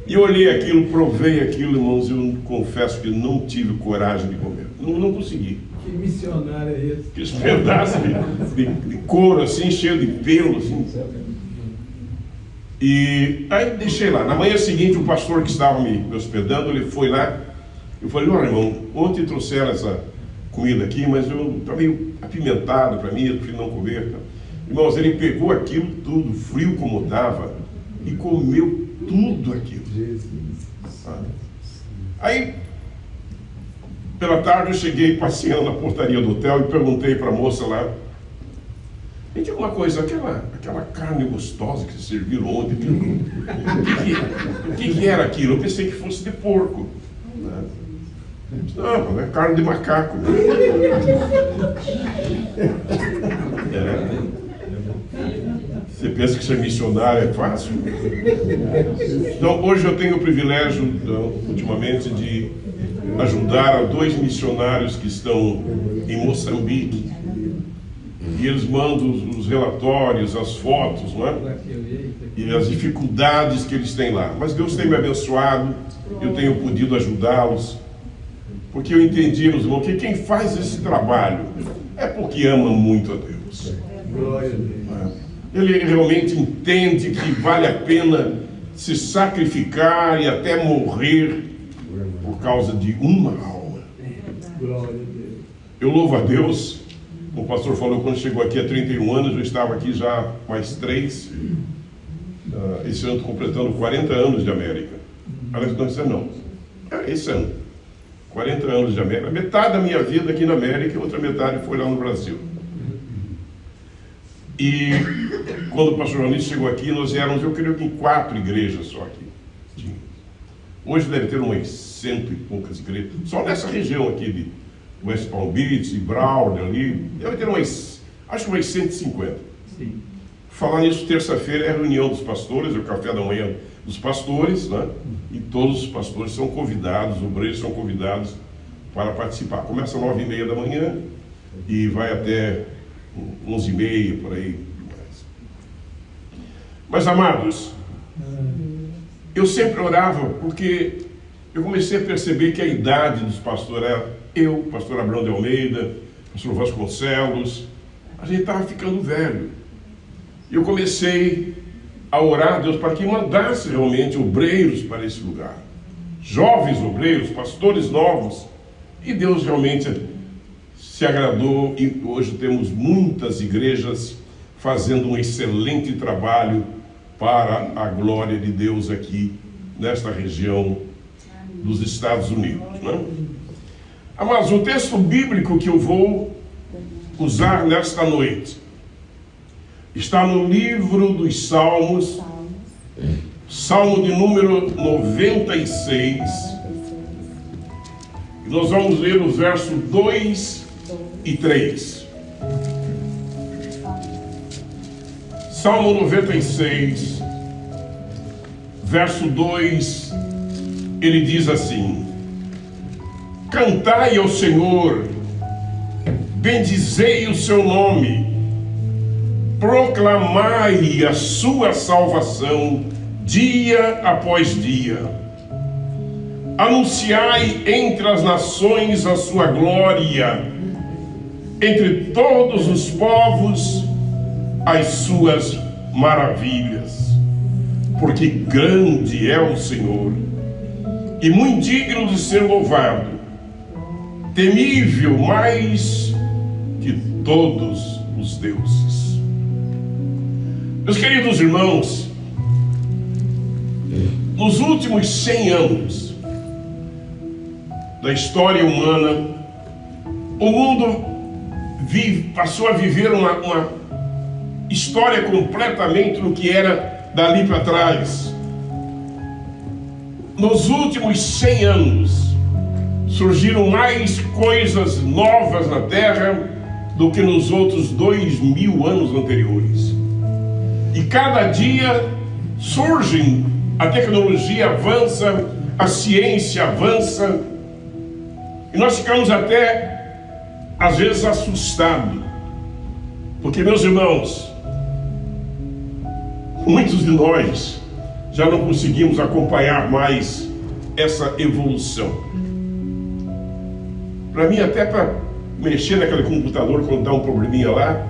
E eu olhei aquilo, provei aquilo, irmãos, eu confesso que não tive coragem de comer. Não consegui. Que missionário é esse? Aqueles pedaços de couro assim, cheio de pelo assim. E aí deixei lá. Na manhã seguinte, o pastor que estava me hospedando, ele foi lá. Eu falei: olha, irmão, ontem trouxeram essa comida aqui, mas eu estava meio apimentado para mim, eu prefiro não comer. Irmãos, ele pegou aquilo tudo, frio como estava, e comeu tudo aquilo. Aí, pela tarde, eu cheguei passeando na portaria do hotel e perguntei para a moça lá: me diga uma coisa, aquela carne gostosa que vocês serviram ontem, o que era aquilo? Eu pensei que fosse de porco. Né? Não, é carne de macaco. Você pensa que ser missionário é fácil? Então, hoje eu tenho o privilégio, ultimamente, de ajudar a 2 missionários que estão em Moçambique. E eles mandam os relatórios, as fotos, não é? E as dificuldades que eles têm lá. Mas Deus tem me abençoado, eu tenho podido ajudá-los, porque eu entendi, meus irmãos, que quem faz esse trabalho é porque ama muito a Deus. Ele realmente entende que vale a pena se sacrificar e até morrer por causa de uma alma. Eu louvo a Deus. O pastor falou, quando chegou aqui há 31 anos, eu estava aqui já mais 3. Esse ano estou completando 40 anos de América. Aliás, não, esse ano não. Esse ano. 40 anos de América. Metade da minha vida aqui na América e outra metade foi lá no Brasil. E quando o pastor Joanito chegou aqui, nós éramos, eu creio que em 4 igrejas só aqui. Hoje deve ter umas 100 e poucas igrejas, só nessa região aqui de West Palm Beach, Broward ali, deve ter umas, acho que umas 150. Sim. Falar nisso, terça-feira é a reunião dos pastores, é o café da manhã dos pastores, né? E todos os pastores são convidados, os obreiros são convidados para participar. Começa às 9h30 da manhã e vai até 11h30, por aí. Mas, amados, eu sempre orava porque eu comecei a perceber que a idade dos pastores era eu, pastor Abrão de Almeida, pastor Vasconcelos, a gente estava ficando velho. E eu comecei a orar a Deus para que mandasse realmente obreiros para esse lugar. Jovens obreiros, pastores novos. E Deus realmente se agradou e hoje temos muitas igrejas fazendo um excelente trabalho para a glória de Deus aqui nesta região dos Estados Unidos, né? Mas o texto bíblico que eu vou usar nesta noite está no livro dos Salmos, Salmo de número 96. E nós vamos ler os versos 2 e 3. Salmo 96, verso 2, ele diz assim: cantai ao Senhor, bendizei o seu nome, proclamai a sua salvação dia após dia. Anunciai entre as nações a sua glória, entre todos os povos as suas maravilhas. Porque grande é o Senhor, e muito digno de ser louvado, temível mais que todos os deuses. Meus queridos irmãos, nos últimos 100 anos da história humana, o mundo passou a viver uma história completamente do que era dali para trás. Nos últimos 100 anos, surgiram mais coisas novas na Terra do que nos outros 2000 anos anteriores. E cada dia surgem, a tecnologia avança, a ciência avança, e nós ficamos até, às vezes, assustados. Porque, meus irmãos, muitos de nós já não conseguimos acompanhar mais essa evolução. Para mim, até para mexer naquele computador, quando dá um probleminha lá,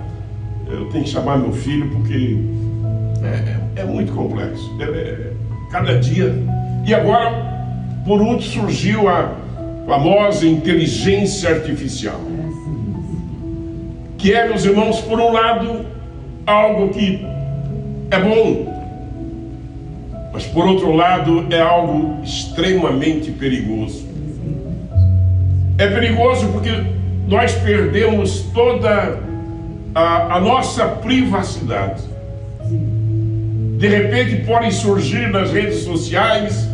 eu tenho que chamar meu filho, porque é muito complexo. Cada dia. E agora, por último, surgiu a famosa inteligência artificial. Que é, meus irmãos, por um lado, algo que é bom, mas por outro lado, é algo extremamente perigoso. É perigoso porque nós perdemos toda a nossa privacidade. De repente podem surgir nas redes sociais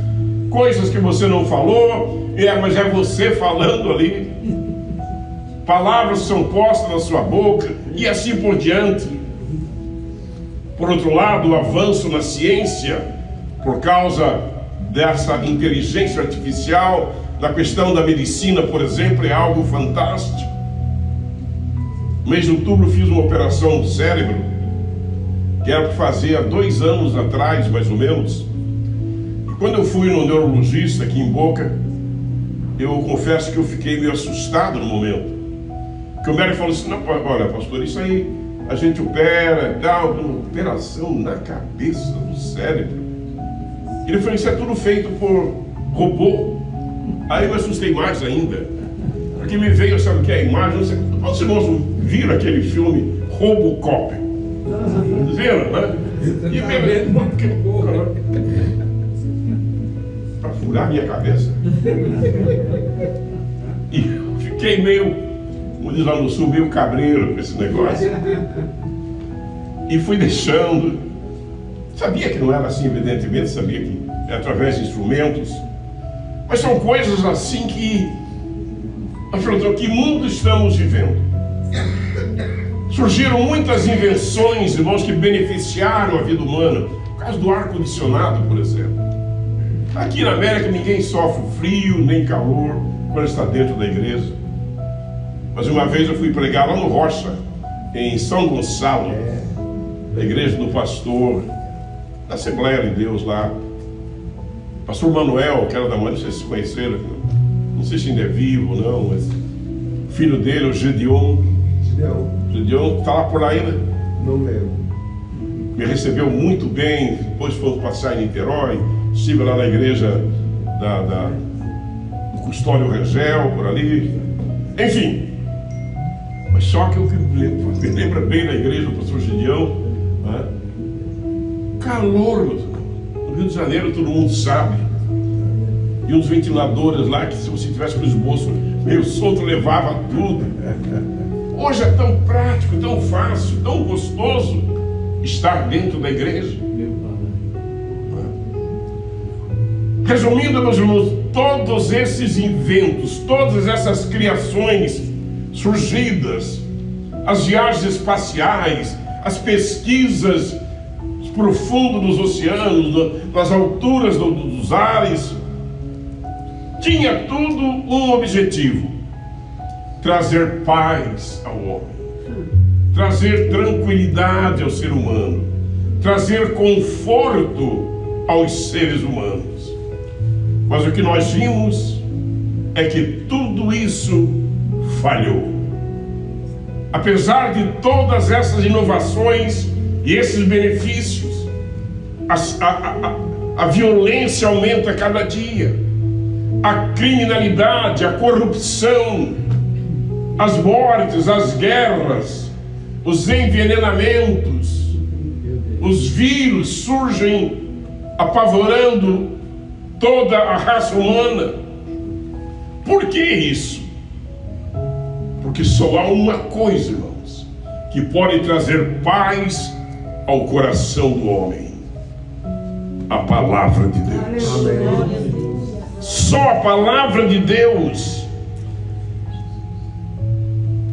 coisas que você não falou, mas é você falando ali. Palavras são postas na sua boca e assim por diante. Por outro lado, o avanço na ciência, por causa dessa inteligência artificial, na questão da medicina, por exemplo, é algo fantástico. No mês de outubro fiz uma operação do cérebro, que era para fazer há 2 anos atrás, mais ou menos. E quando eu fui no neurologista aqui em Boca, eu confesso que eu fiquei meio assustado no momento. Porque o médico falou assim: não, olha, pastor, isso aí a gente opera, dá uma operação na cabeça do cérebro. Ele falou: isso é tudo feito por robô. Aí eu me assustei mais ainda, porque me veio, sabe o que é a imagem? Os irmãos viram aquele filme Robocop? Viram, né? E para furar minha cabeça. E fiquei meio, como diz lá no sul, meio cabreiro com esse negócio. E fui deixando. Sabia que não era assim, evidentemente, sabia que é através de instrumentos. Mas são coisas assim que... nós perguntamos, que mundo estamos vivendo? Surgiram muitas invenções, irmãos, que beneficiaram a vida humana. Por causa do ar-condicionado, por exemplo. Aqui na América ninguém sofre frio nem calor quando está dentro da igreja. Mas uma vez eu fui pregar lá no Rocha, em São Gonçalo, na igreja do pastor, da Assembleia de Deus lá. Pastor Manuel, que era da mãe, não sei se conheceram, não sei se ainda é vivo ou não, mas o filho dele, o Gedeon, está lá por lá ainda? Não lembro. Me recebeu muito bem, depois fomos passear em Niterói, estive lá na igreja do Custódio Rangel, por ali, enfim. Mas só que eu me lembro bem da igreja do pastor Gedeon, né? Calor, meus irmãos. No Rio de Janeiro todo mundo sabe. E uns ventiladores lá que, se você tivesse com o esboço meio solto, levava tudo. Hoje é tão prático, tão fácil, tão gostoso estar dentro da igreja. Resumindo, meus irmãos, todos esses inventos, todas essas criações surgidas, as viagens espaciais, as pesquisas profundas dos oceanos, nas alturas dos ares, tinha tudo um objetivo: trazer paz ao homem, trazer tranquilidade ao ser humano, trazer conforto aos seres humanos. Mas o que nós vimos é que tudo isso falhou. Apesar de todas essas inovações e esses benefícios, a violência aumenta a cada dia, a criminalidade, a corrupção, as mortes, as guerras, os envenenamentos, os vírus surgem apavorando toda a raça humana. Por que isso? Porque só há uma coisa, irmãos, que pode trazer paz ao coração do homem: a palavra de Deus. Amém. Só a palavra de Deus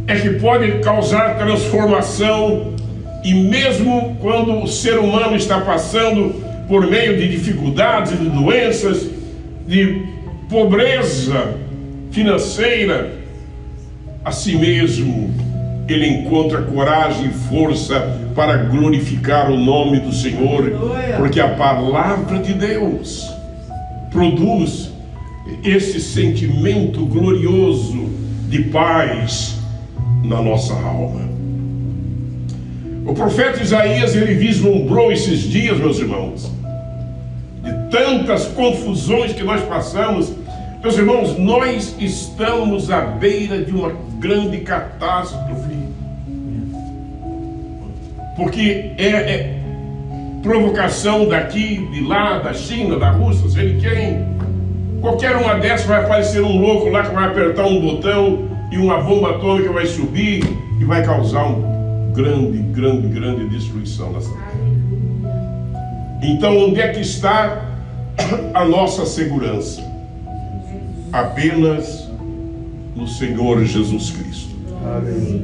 é que pode causar transformação. E mesmo quando o ser humano está passando por meio de dificuldades, de doenças, de pobreza financeira, assim mesmo ele encontra coragem e força para glorificar o nome do Senhor, porque a palavra de Deus produz esse sentimento glorioso de paz na nossa alma. O profeta Isaías, ele vislumbrou esses dias, meus irmãos, de tantas confusões que nós passamos. Meus irmãos, nós estamos à beira de uma grande catástrofe, porque é provocação daqui, de lá, da China, da Rússia, sei de quem. Qualquer uma dessas vai aparecer um louco lá que vai apertar um botão e uma bomba atômica vai subir e vai causar uma grande destruição nessa terra. Então, onde é que está a nossa segurança? Apenas no Senhor Jesus Cristo. Amém.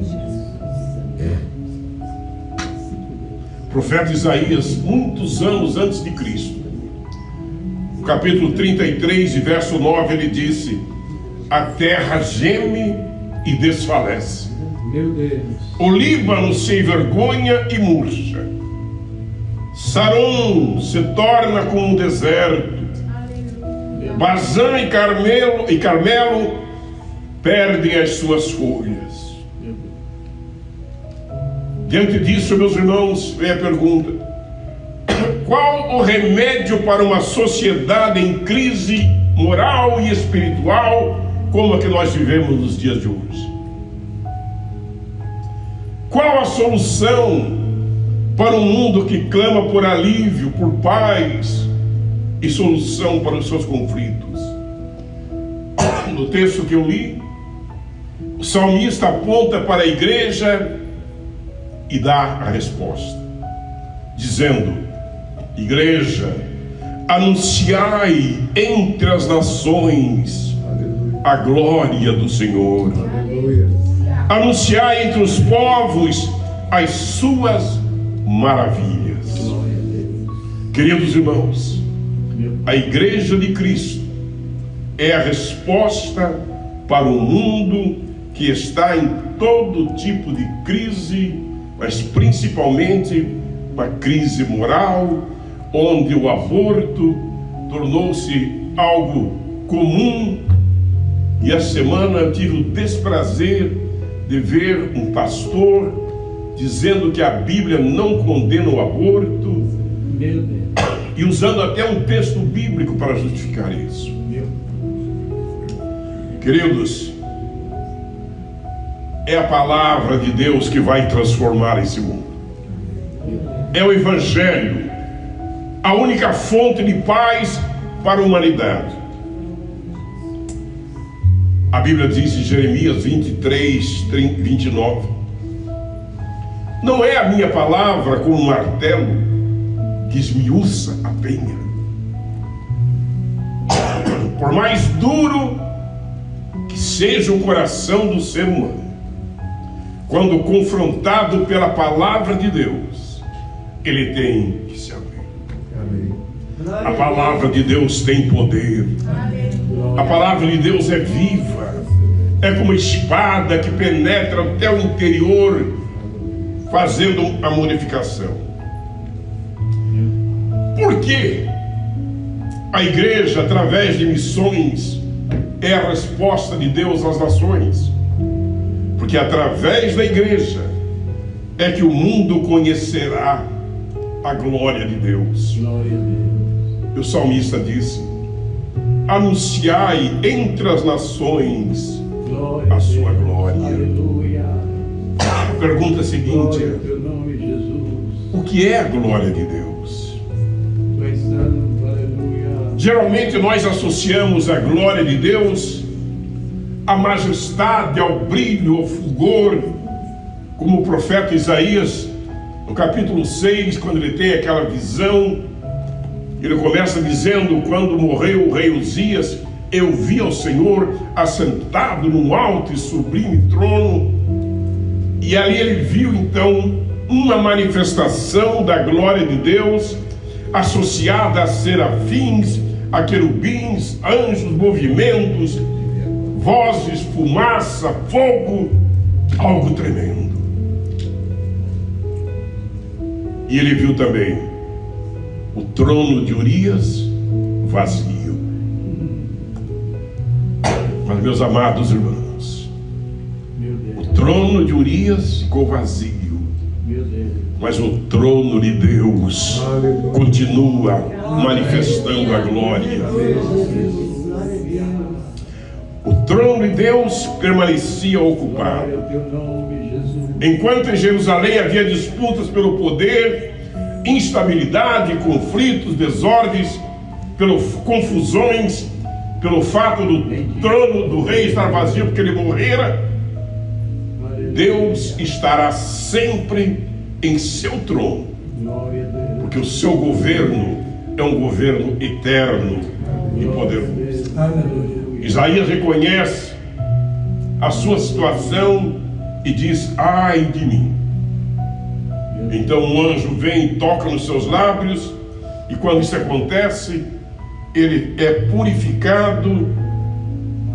O profeta Isaías, muitos anos antes de Cristo, no capítulo 33, verso 9, ele disse: a terra geme e desfalece. Meu Deus. O Líbano se envergonha e murcha. Saron se torna como um deserto. Bazã e Carmelo perdem as suas folhas. Diante disso, meus irmãos, vem a pergunta: qual o remédio para uma sociedade em crise moral e espiritual como a que nós vivemos nos dias de hoje? Qual a solução para um mundo que clama por alívio, por paz e solução para os seus conflitos? No texto que eu li, o salmista aponta para a igreja e dá a resposta. dizendo: igreja, anunciai entre as nações a glória do Senhor. Anunciai entre os povos as suas maravilhas. Queridos irmãos, a Igreja de Cristo é a resposta para o mundo que está em todo tipo de crise, mas principalmente uma crise moral, onde o aborto tornou-se algo comum. E essa semana eu tive o desprazer de ver um pastor dizendo que a Bíblia não condena o aborto, e usando até um texto bíblico para justificar isso. Queridos, é a palavra de Deus que vai transformar esse mundo. É o Evangelho, a única fonte de paz para a humanidade. A Bíblia diz em Jeremias 23:29: não é a minha palavra como um martelo que esmiuça a penha. Por mais duro que seja o coração do ser humano, quando confrontado pela palavra de Deus, ele tem que se abrir. A palavra de Deus tem poder. A palavra de Deus é viva, é como uma espada que penetra até o interior, fazendo a modificação. Por que a igreja, através de missões, é a resposta de Deus às nações? Porque através da igreja é que o mundo conhecerá a glória de Deus. E o salmista disse: anunciai entre as nações a sua glória. A pergunta seguinte é: o que é a glória de Deus? Geralmente nós associamos a glória de Deus à majestade, ao brilho, ao fulgor, como o profeta Isaías, no capítulo 6, quando ele tem aquela visão, ele começa dizendo: quando morreu o rei Uzias, eu vi ao Senhor assentado num alto e sublime trono. E ali ele viu então uma manifestação da glória de Deus, associada a serafins, a querubins, anjos, movimentos, vozes, fumaça, fogo, algo tremendo. E ele viu também o trono de Urias vazio. Mas, meus amados irmãos, o trono de Urias ficou vazio, mas o trono de Deus continua manifestando a glória. O trono de Deus permanecia ocupado. Enquanto em Jerusalém havia disputas pelo poder, instabilidade, conflitos, desordens, confusões, pelo fato do trono do rei estar vazio porque ele morrera, Deus estará sempre em seu trono, porque o seu governo é um governo eterno e poderoso. Isaías reconhece a sua situação e diz: ai de mim. Então um anjo vem e toca nos seus lábios, e quando isso acontece, ele é purificado,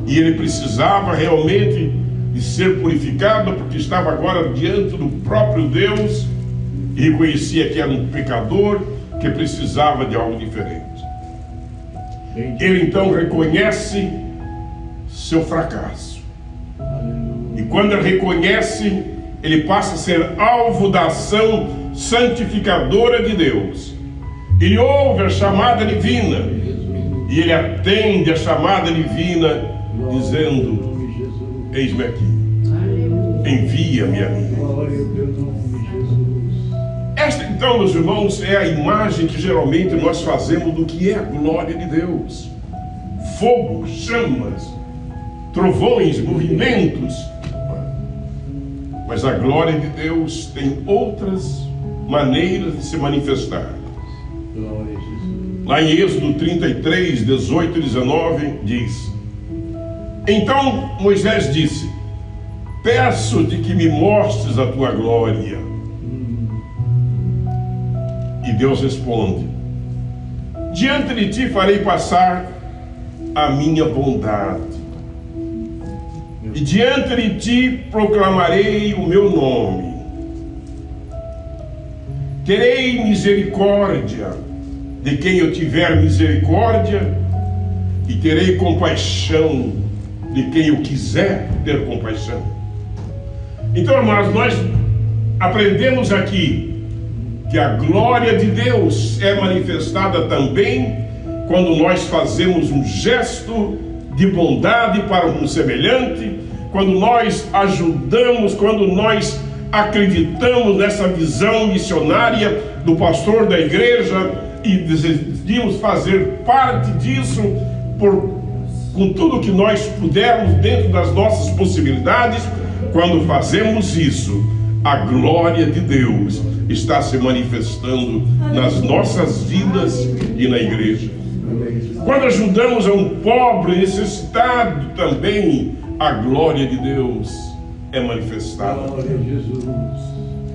e ele precisava realmente de ser purificado, porque estava agora diante do próprio Deus, e reconhecia que era um pecador, que precisava de algo diferente. Ele então reconhece seu fracasso, e quando ele reconhece, ele passa a ser alvo da ação santificadora de Deus. Ele ouve a chamada divina, e ele atende a chamada divina, dizendo: eis-me aqui, envia-me a mim. Esta então, meus irmãos, é a imagem que geralmente nós fazemos do que é a glória de Deus: fogo, chamas, trovões, movimentos. Mas a glória de Deus tem outras maneiras de se manifestar. Lá em Êxodo 33, 18 e 19 diz: então Moisés disse: peço-te que me mostres a tua glória. E Deus responde: diante de ti farei passar a minha bondade, e diante de ti proclamarei o meu nome. Terei misericórdia de quem eu tiver misericórdia, e terei compaixão de quem eu quiser ter compaixão. Então, amados, nós aprendemos aqui que a glória de Deus é manifestada também quando nós fazemos um gesto de bondade para um semelhante, quando nós ajudamos, quando nós acreditamos nessa visão missionária do pastor da igreja e decidimos fazer parte disso com tudo que nós pudermos dentro das nossas possibilidades. Quando fazemos isso, a glória de Deus está se manifestando nas nossas vidas e na igreja. Quando ajudamos a um pobre necessitado, também a glória de Deus é manifestada.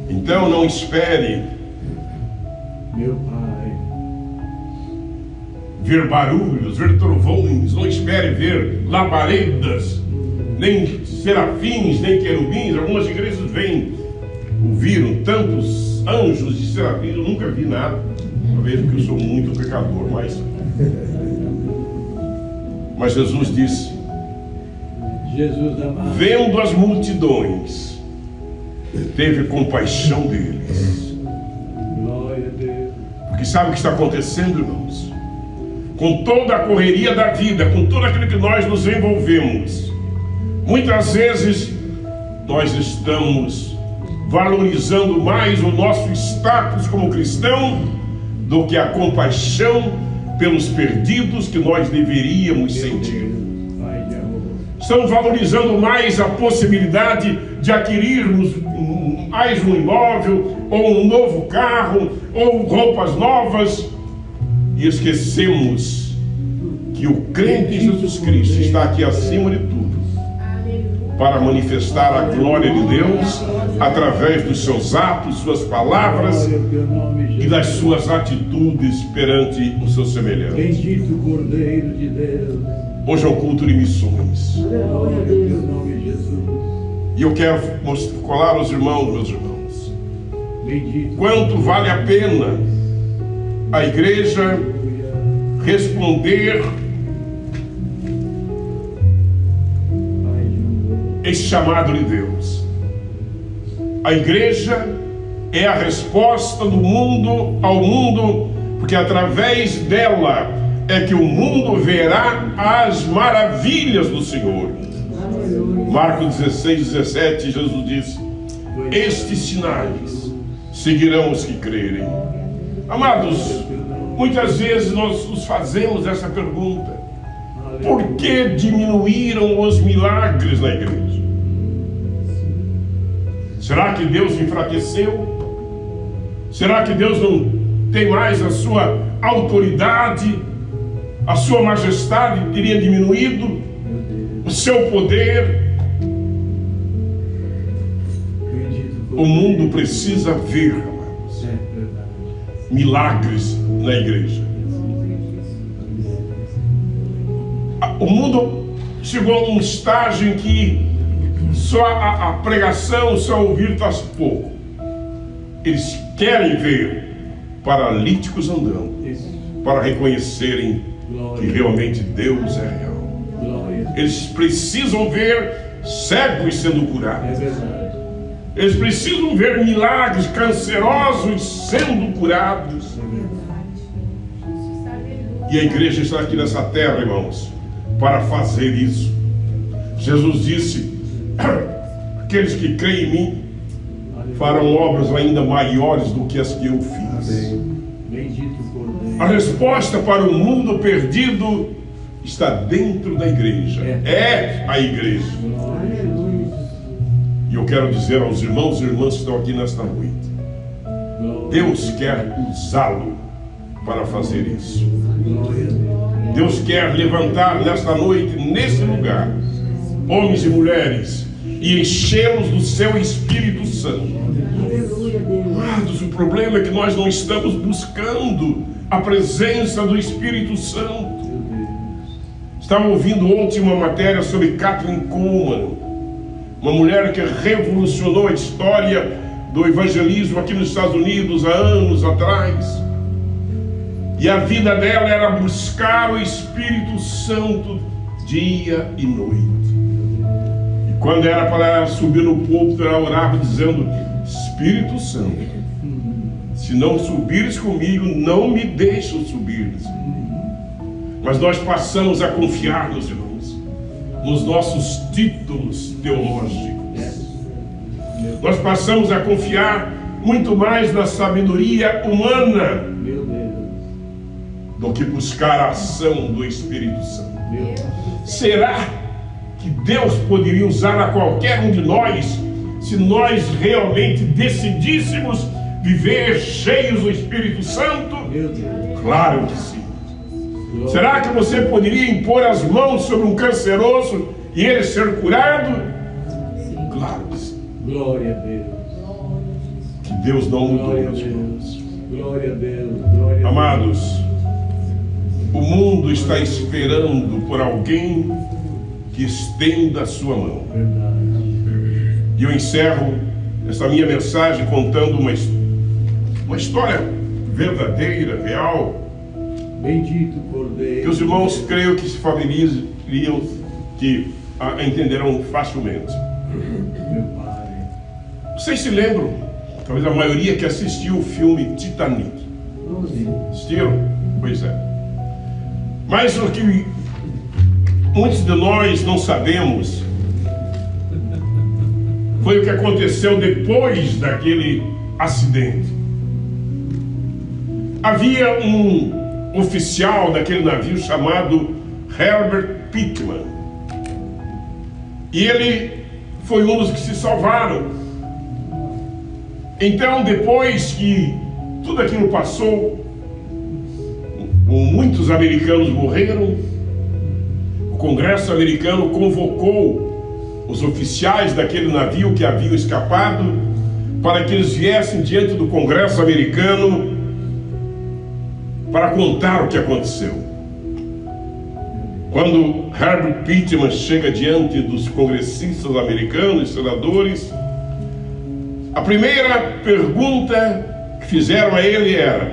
Então não espere, meu Pai, ver barulhos, ver trovões, não espere ver labaredas, nem serafins, nem querubins. Algumas igrejas viram tantos anjos e serafins, eu nunca vi nada. Talvez porque eu sou muito pecador, mas Jesus disse: vendo as multidões, teve compaixão deles. Glória a Deus. Porque sabe o que está acontecendo, irmãos? Com toda a correria da vida, com tudo aquilo que nós nos envolvemos, muitas vezes nós estamos valorizando mais o nosso status como cristão do que a compaixão pelos perdidos que nós deveríamos sentir. Estamos valorizando mais a possibilidade de adquirirmos mais um imóvel, ou um novo carro, ou roupas novas, e esquecemos que o crente em Jesus Cristo está aqui acima de tudo para manifestar a glória de Deus através dos seus atos, suas palavras e das suas atitudes perante o seu semelhante. Bendito Cordeiro de Deus. Hoje é um culto de missões. E eu quero colar aos irmãos, meus irmãos, quanto vale a pena a igreja responder esse chamado de Deus. A igreja é a resposta do mundo ao mundo, porque através dela é que o mundo verá as maravilhas do Senhor. Marcos 16, 17, Jesus disse: estes sinais seguirão os que crerem. Amados, muitas vezes nós nos fazemos essa pergunta: por que diminuíram os milagres na igreja? Será que Deus enfraqueceu? Será que Deus não tem mais a sua autoridade? A sua majestade teria diminuído? O seu poder? O mundo precisa ver, amados, milagres na igreja. O mundo chegou a um estágio em que só a pregação, só ouvir faz pouco. Eles querem ver paralíticos andando para reconhecerem que realmente Deus é real. Eles precisam ver cegos sendo curados. Eles precisam ver milagres, cancerosos sendo curados. E a igreja está aqui nessa terra, irmãos, para fazer isso. Jesus disse: aqueles que creem em mim farão obras ainda maiores do que as que eu fiz. A resposta para o mundo perdido está dentro da igreja. É a igreja. E eu quero dizer aos irmãos e irmãs que estão aqui nesta noite: Deus quer usá-lo para fazer isso. Deus quer levantar nesta noite, nesse lugar, homens e mulheres, e enchê-los do seu Espírito Santo. Amados, o problema é que nós não estamos buscando a presença do Espírito Santo. Estava ouvindo ontem uma matéria sobre Kathryn Kuhlman, uma mulher que revolucionou a história do evangelismo aqui nos Estados Unidos há anos atrás. E a vida dela era buscar o Espírito Santo dia e noite. E quando era para ela subir no púlpito, ela orava dizendo: Espírito Santo, se não subires comigo, não me deixes subir. Mas nós passamos a confiar, meus irmãos, nos nossos títulos teológicos. Nós passamos a confiar muito mais na sabedoria humana do que buscar a ação do Espírito Santo. Será que Deus poderia usar a qualquer um de nós se nós realmente decidíssemos viver cheios do Espírito Santo? Claro que sim. Será que você poderia impor as mãos sobre um canceroso e ele ser curado? Claro que sim. Glória a Deus. Que Deus não mudou, Glória a meus Deus. irmãos. Glória a Deus. Glória a Deus. Amados, o mundo está esperando por alguém que estenda a sua mão. E eu encerro essa minha mensagem contando uma história verdadeira, real, Bendito Cordeiro. que os irmãos creio que se familiarizam, que entenderão facilmente. Meu Pai. Vocês se lembram, talvez a maioria que assistiu o filme Titanic? Assistiram? Pois é. Mas o que muitos de nós não sabemos foi o que aconteceu depois daquele acidente. Havia um oficial daquele navio chamado Herbert Pittman, e ele foi um dos que se salvaram. Então, depois que tudo aquilo passou, muitos americanos morreram, o Congresso americano convocou os oficiais daquele navio que haviam escapado para que eles viessem diante do Congresso americano para contar o que aconteceu. Quando Herbert Pittman chega diante dos congressistas americanos, senadores, a primeira pergunta que fizeram a ele era: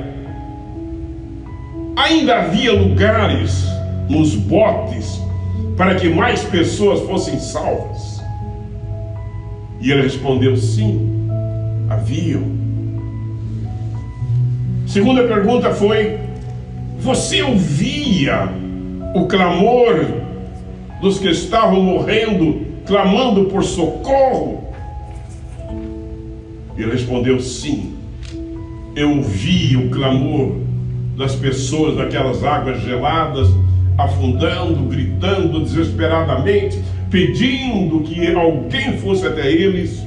ainda havia lugares nos botes para que mais pessoas fossem salvas? E ele respondeu: sim, haviam. Segunda pergunta foi: você ouvia o clamor dos que estavam morrendo, clamando por socorro? E ele respondeu: sim, eu ouvi o clamor das pessoas naquelas águas geladas, afundando, gritando desesperadamente, pedindo que alguém fosse até eles.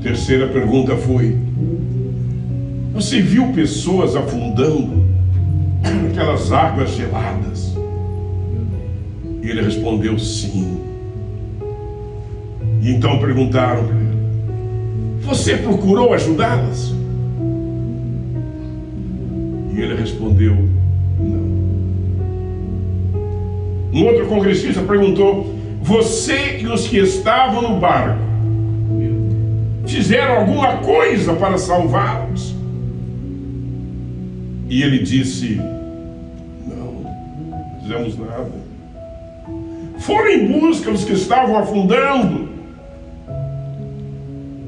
Terceira pergunta foi: você viu pessoas afundando naquelas águas geladas? E ele respondeu: sim. E então perguntaram: você procurou ajudá-las? E ele respondeu: não. Um outro congressista perguntou: você e os que estavam no barco fizeram alguma coisa para salvá-los? E ele disse: não, não fizemos nada. Foram em busca dos que estavam afundando?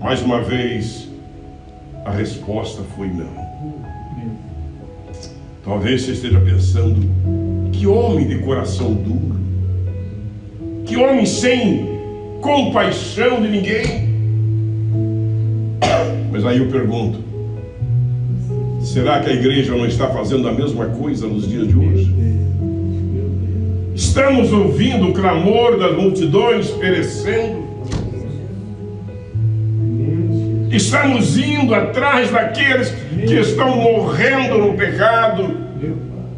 Mais uma vez, a resposta foi não. Talvez você esteja pensando: que homem de coração duro, que homem sem compaixão de ninguém. Mas aí eu pergunto: será que a igreja não está fazendo a mesma coisa nos dias de hoje? Estamos ouvindo o clamor das multidões perecendo? Estamos indo atrás daqueles que estão morrendo no pecado,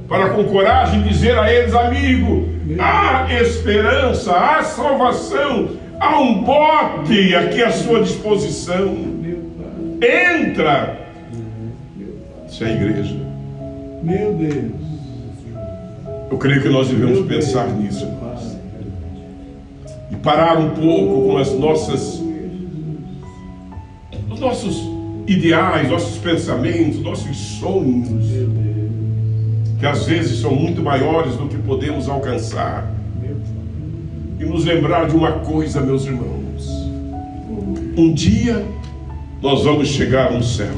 para com coragem dizer a eles: amigo, há esperança, há salvação, há um bote aqui à sua disposição. Entra. Isso é a igreja. Meu Deus. Eu creio que nós devemos pensar nisso, irmãos, e parar um pouco com os nossos ideais, nossos pensamentos, nossos sonhos, que às vezes são muito maiores do que podemos alcançar, e nos lembrar de uma coisa, meus irmãos: um dia nós vamos chegar no céu.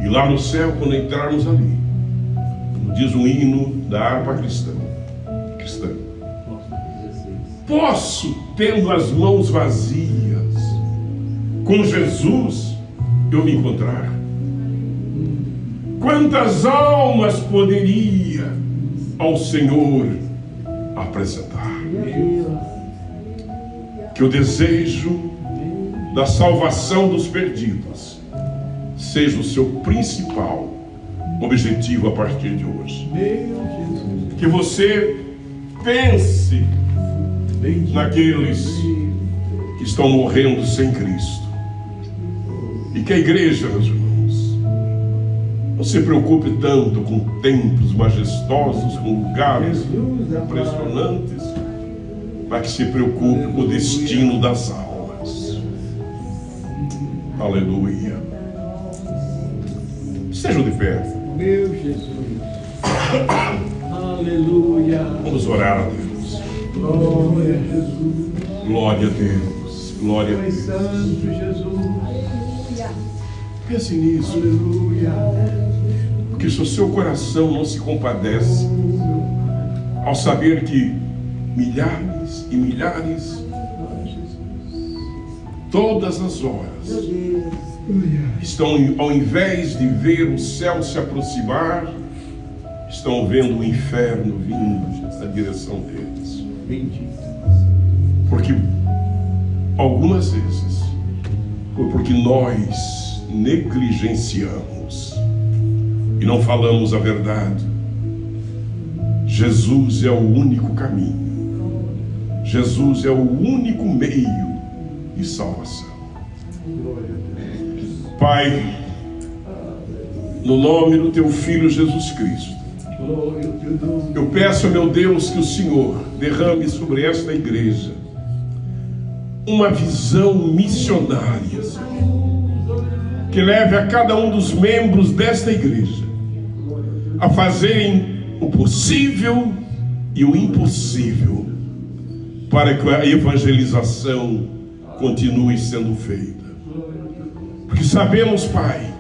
E lá no céu, quando entrarmos ali, como diz um hino da harpa cristã, posso, tendo as mãos vazias, com Jesus eu me encontrar? Quantas almas poderia ao Senhor apresentar? Que o desejo da salvação dos perdidos seja o seu principal objetivo a partir de hoje. Que você pense naqueles que estão morrendo sem Cristo. E que a igreja, meus irmãos, não se preocupe tanto com templos majestosos, com lugares impressionantes, mas que se preocupe com o destino das almas. Aleluia. Estejam de pé. Meu Jesus. Aleluia. Vamos orar a Deus. Glória a Jesus. Glória a Deus. Glória a Pai Deus. Santo Jesus. Pense nisso. Aleluia. Porque se o seu coração não se compadece ao saber que milhares e milhares, todas as horas, estão, ao invés de ver o céu se aproximar, estão vendo o inferno vindo na direção deles. Porque algumas vezes foi porque nós negligenciamos e não falamos a verdade. Jesus é o único caminho. Jesus é o único meio de salvação. Pai, no nome do Teu Filho Jesus Cristo, eu peço, meu Deus, que o Senhor derrame sobre esta igreja uma visão missionária, Senhor, que leve a cada um dos membros desta igreja a fazerem o possível e o impossível para que a evangelização continue sendo feita. Porque sabemos, Pai,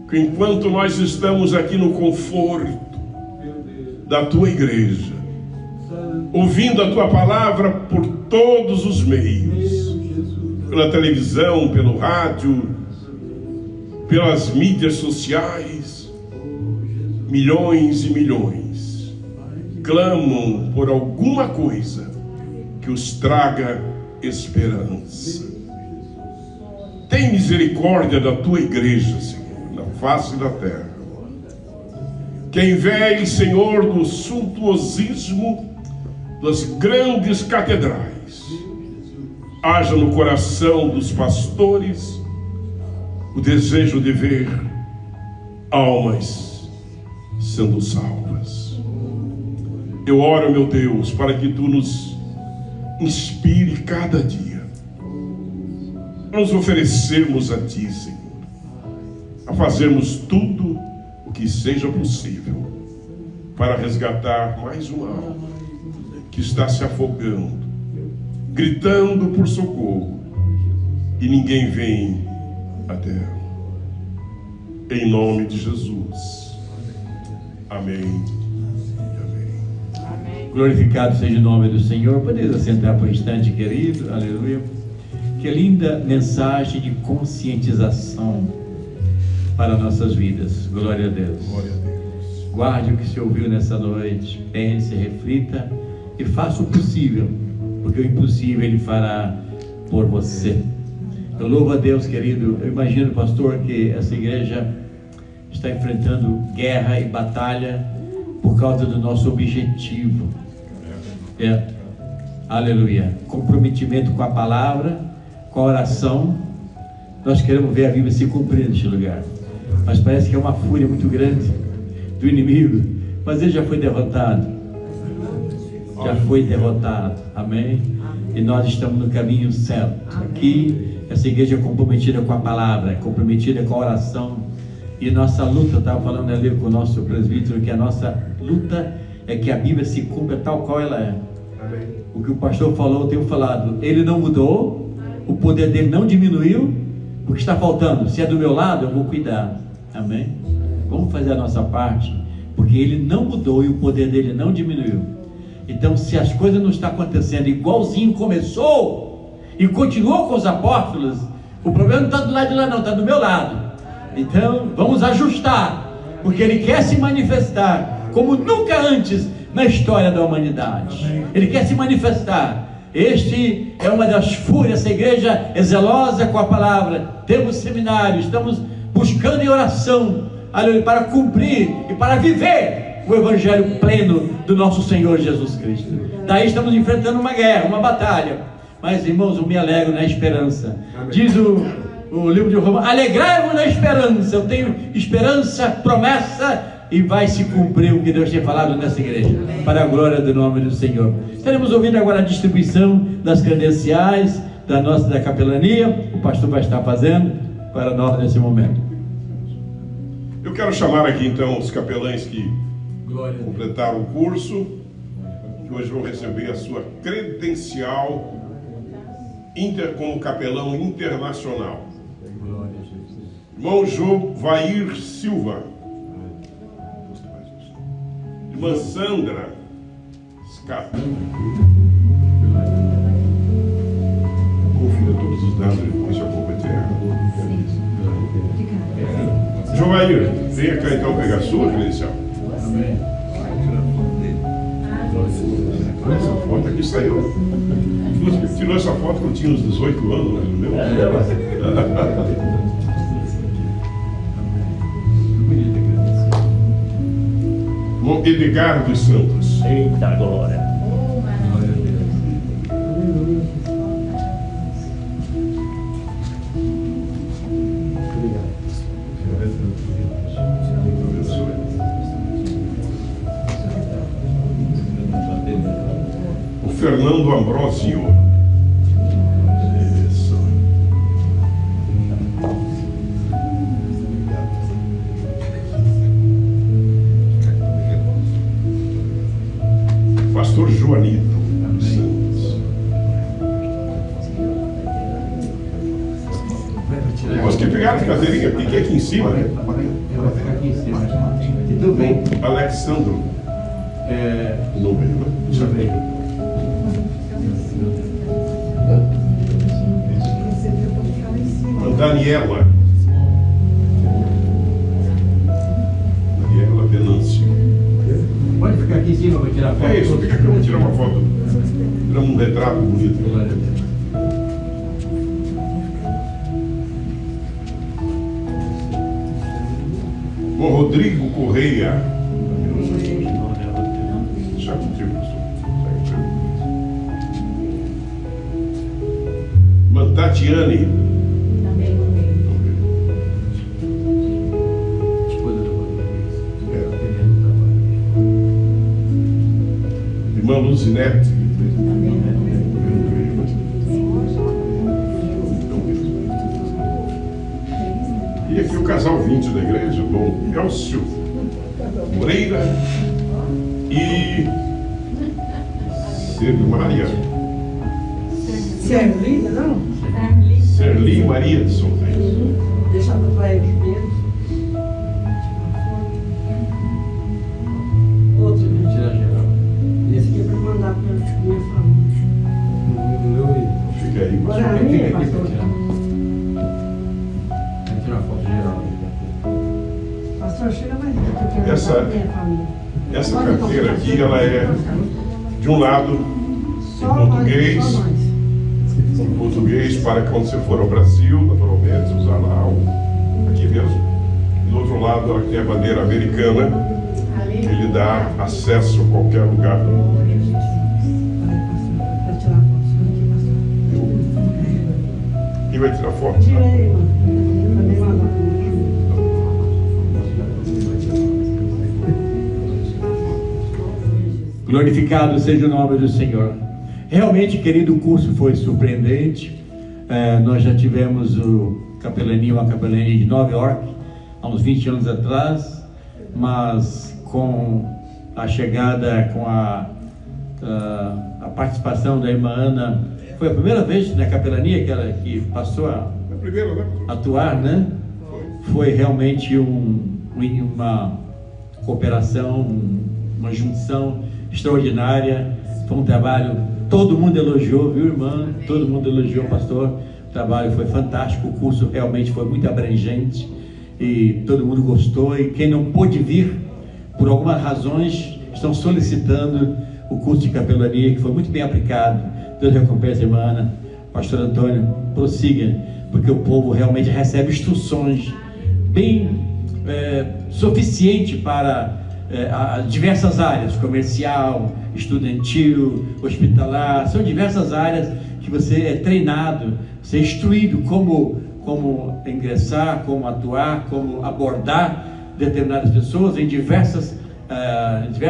que enquanto nós estamos aqui no conforto da Tua igreja, ouvindo a Tua palavra por todos os meios, pela televisão, pelo rádio, pelas mídias sociais, milhões e milhões clamam por alguma coisa que os traga esperança. Tem misericórdia da Tua igreja, Senhor, na face da terra. Que ao invés, Senhor, do suntuosismo das grandes catedrais, haja no coração dos pastores o desejo de ver almas sendo salvas. Eu oro, meu Deus, para que Tu nos inspire cada dia a nos oferecermos a Ti, Senhor, a fazermos tudo o que seja possível para resgatar mais uma alma que está se afogando, gritando por socorro, e ninguém vem até ela. Em nome de Jesus. Amém. Glorificado seja o nome do Senhor. Podeis assentar por um instante, querido. Aleluia. Que linda mensagem de conscientização para nossas vidas. Glória a Deus. Glória a Deus. Guarde o que se ouviu nessa noite. Pense, reflita e faça o possível porque o impossível Ele fará por você. Eu louvo a Deus, querido. Eu imagino, pastor, que essa igreja está enfrentando guerra e batalha por causa do nosso objetivo. Aleluia. Comprometimento com a palavra, com a oração. Nós queremos ver a Bíblia se cumprir neste lugar. Mas parece que é uma fúria muito grande do inimigo. Mas ele já foi derrotado. Já foi derrotado. Amém? E nós estamos no caminho certo. Aqui, essa igreja é comprometida com a palavra, é comprometida com a oração. E nossa luta, eu estava falando ali com o nosso presbítero, que a nossa luta é que a Bíblia se cumpra tal qual ela é. Amém. O que o pastor falou, eu tenho falado. Ele não mudou, o poder dele não diminuiu. O que está faltando? Se é do meu lado, eu vou cuidar. Amém? Vamos fazer a nossa parte, porque ele não mudou e o poder dele não diminuiu. Então, se as coisas não estão acontecendo igualzinho começou e continuou com os apóstolos, o problema não está do lado de lá não, está do meu lado. Então, vamos ajustar, porque ele quer se manifestar como nunca antes na história da humanidade. Ele quer se manifestar. Este é uma das fúrias. Essa igreja é zelosa com a palavra. Temos seminário, estamos buscando em oração, aleluia, para cumprir e para viver o evangelho pleno do nosso Senhor Jesus Cristo. Daí estamos enfrentando uma guerra, uma batalha. Mas, irmãos, eu me alegro na esperança. Diz o livro de Romanos: alegrai-vos na esperança. Eu tenho esperança, promessa, e vai se cumprir o que Deus tem falado nessa igreja, para a glória do nome do Senhor. Estaremos ouvindo agora a distribuição das credenciais da capelania. O pastor vai estar fazendo para nós nesse momento. Eu quero chamar aqui então os capelães que completaram o curso, que hoje vão receber a sua credencial como capelão internacional. Irmão Jovair Silva, irmã Sandra Scapa. Confira todos os dados depois se eu competir errado. Jovair, venha cá então pegar a sua credencial. Amém. Essa foto aqui saiu. Tirou essa foto quando tinha uns 18 anos, mais ou menos. Edgar dos Santos. Eita glória. O Fernando Ambrosio. Isso. Pastor Joanito Santos. Os que pegaram a cadeirinha, fiquem aqui em cima, né? Ela fica aqui em cima. Tudo bem. Alexandro. Não veio, né? Já veio. Daniela Venâncio. Pode ficar aqui em cima para tirar foto. É isso, fica aqui, vamos tirar uma foto. Tiramos um retrato bonito. O Rodrigo Correia. Já contigo, pastor. Tatiane. Irmã Luzinete. E aqui o casal 20 da igreja, Dom Elcio Moreira e Sermária. Serli, não? Serli Maria de Souza. Deixa eu para ele primeiro. Outro. Esse aqui é para mandar para minha família. Fica aí. Agora a minha, pastor. Tirar foto geral. Pastor, chega mais aqui, que eu quero mandar para minha família. Essa carteira aqui, ela é, de um lado, em português, para quando você for ao Brasil, naturalmente, usar lá aqui mesmo. E do outro lado, ela tem a bandeira americana, que lhe dá acesso a qualquer lugar do mundo. Quem vai tirar foto? Tira aí, mano. Glorificado seja o nome do Senhor. Realmente, querido, o curso foi surpreendente. Nós já tivemos uma capelania de Nova York, há uns 20 anos atrás, mas com a chegada, com a participação da irmã Ana, foi a primeira vez na capelania que passou a atuar, né? Foi realmente uma cooperação, uma junção extraordinária. Foi um trabalho, todo mundo elogiou, viu, irmã? Todo mundo elogiou, pastor. O trabalho foi fantástico, o curso realmente foi muito abrangente e todo mundo gostou. E quem não pôde vir, por algumas razões, estão solicitando o curso de capelania, que foi muito bem aplicado. Deus recompensa, irmã Ana. Pastor Antônio, prossiga, porque o povo realmente recebe instruções bem suficientes para diversas áreas, comercial, estudantil, hospitalar. São diversas áreas que você é treinado, você é instruído como ingressar, como atuar, como abordar determinadas pessoas em diversos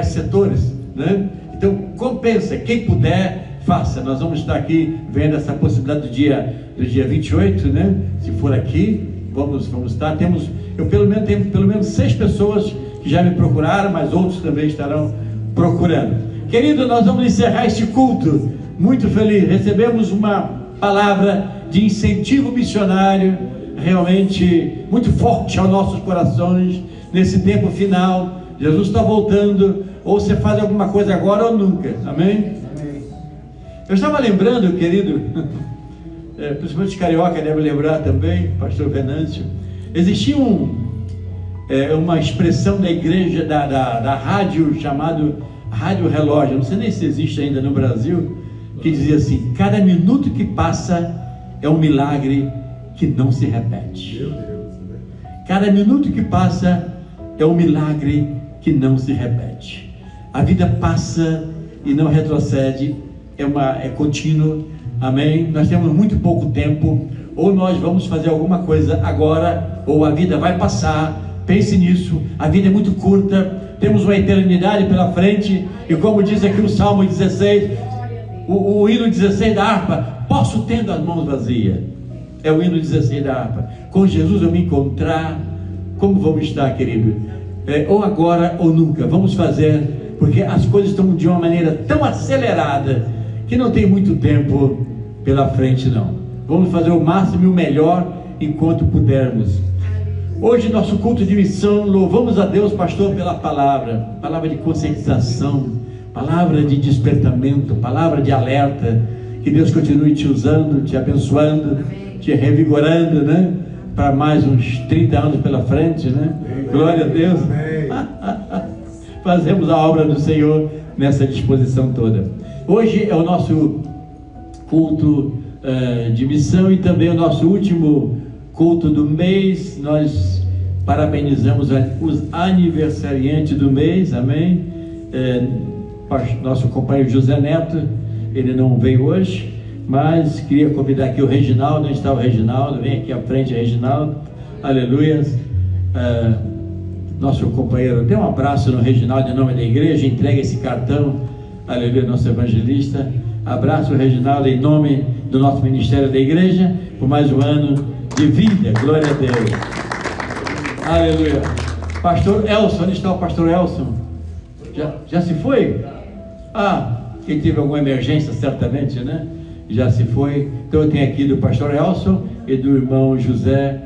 setores, né? Então compensa, quem puder, faça. Nós vamos estar aqui vendo essa possibilidade do dia 28, né? Se for aqui, vamos estar. Eu pelo menos tenho pelo menos 6 pessoas que já me procuraram, mas outros também estarão procurando. Querido, nós vamos encerrar este culto muito feliz. Recebemos uma palavra de incentivo missionário realmente muito forte aos nossos corações nesse tempo final. Jesus está voltando, ou você faz alguma coisa agora ou nunca, amém? Eu estava lembrando, querido, principalmente os carioca devem lembrar também, pastor Venâncio, existia uma expressão da igreja, da rádio, chamado Rádio Relógio, não sei nem se existe ainda no Brasil, que dizia assim: cada minuto que passa é um milagre que não se repete. Cada minuto que passa é um milagre que não se repete. A vida passa e não retrocede, é contínuo, amém? Nós temos muito pouco tempo, ou nós vamos fazer alguma coisa agora, ou a vida vai passar. Pense nisso, a vida é muito curta, temos uma eternidade pela frente, e como diz aqui o Salmo 16, o hino 16 da harpa: posso tendo as mãos vazias. É o hino 16 da harpa. Com Jesus eu me encontrar, como vamos estar, querido? Ou agora ou nunca, vamos fazer, porque as coisas estão de uma maneira tão acelerada, que não tem muito tempo pela frente não. Vamos fazer o máximo e o melhor enquanto pudermos. Hoje, nosso culto de missão, louvamos a Deus, pastor, pela palavra de conscientização, palavra de despertamento, palavra de alerta. Que Deus continue te usando, te abençoando, te revigorando, né? Para mais uns 30 anos pela frente, né? Glória a Deus. Fazemos a obra do Senhor nessa disposição toda. Hoje é o nosso culto de missão e também o nosso último culto do mês. Nós parabenizamos os aniversariantes do mês, amém? Nosso companheiro José Neto, ele não veio hoje, mas queria convidar aqui o Reginaldo. Onde está o Reginaldo? Vem aqui à frente, Reginaldo, aleluia. Nosso companheiro, dê um abraço no Reginaldo em nome da igreja, entrega esse cartão, aleluia, nosso evangelista. Abraço o Reginaldo em nome do nosso ministério da igreja, por mais um ano de vida, glória a Deus, aleluia. Pastor Elson, onde está o pastor Elson? Já se foi? Quem teve alguma emergência, certamente, né? Já se foi. Então eu tenho aqui do pastor Elson e do irmão José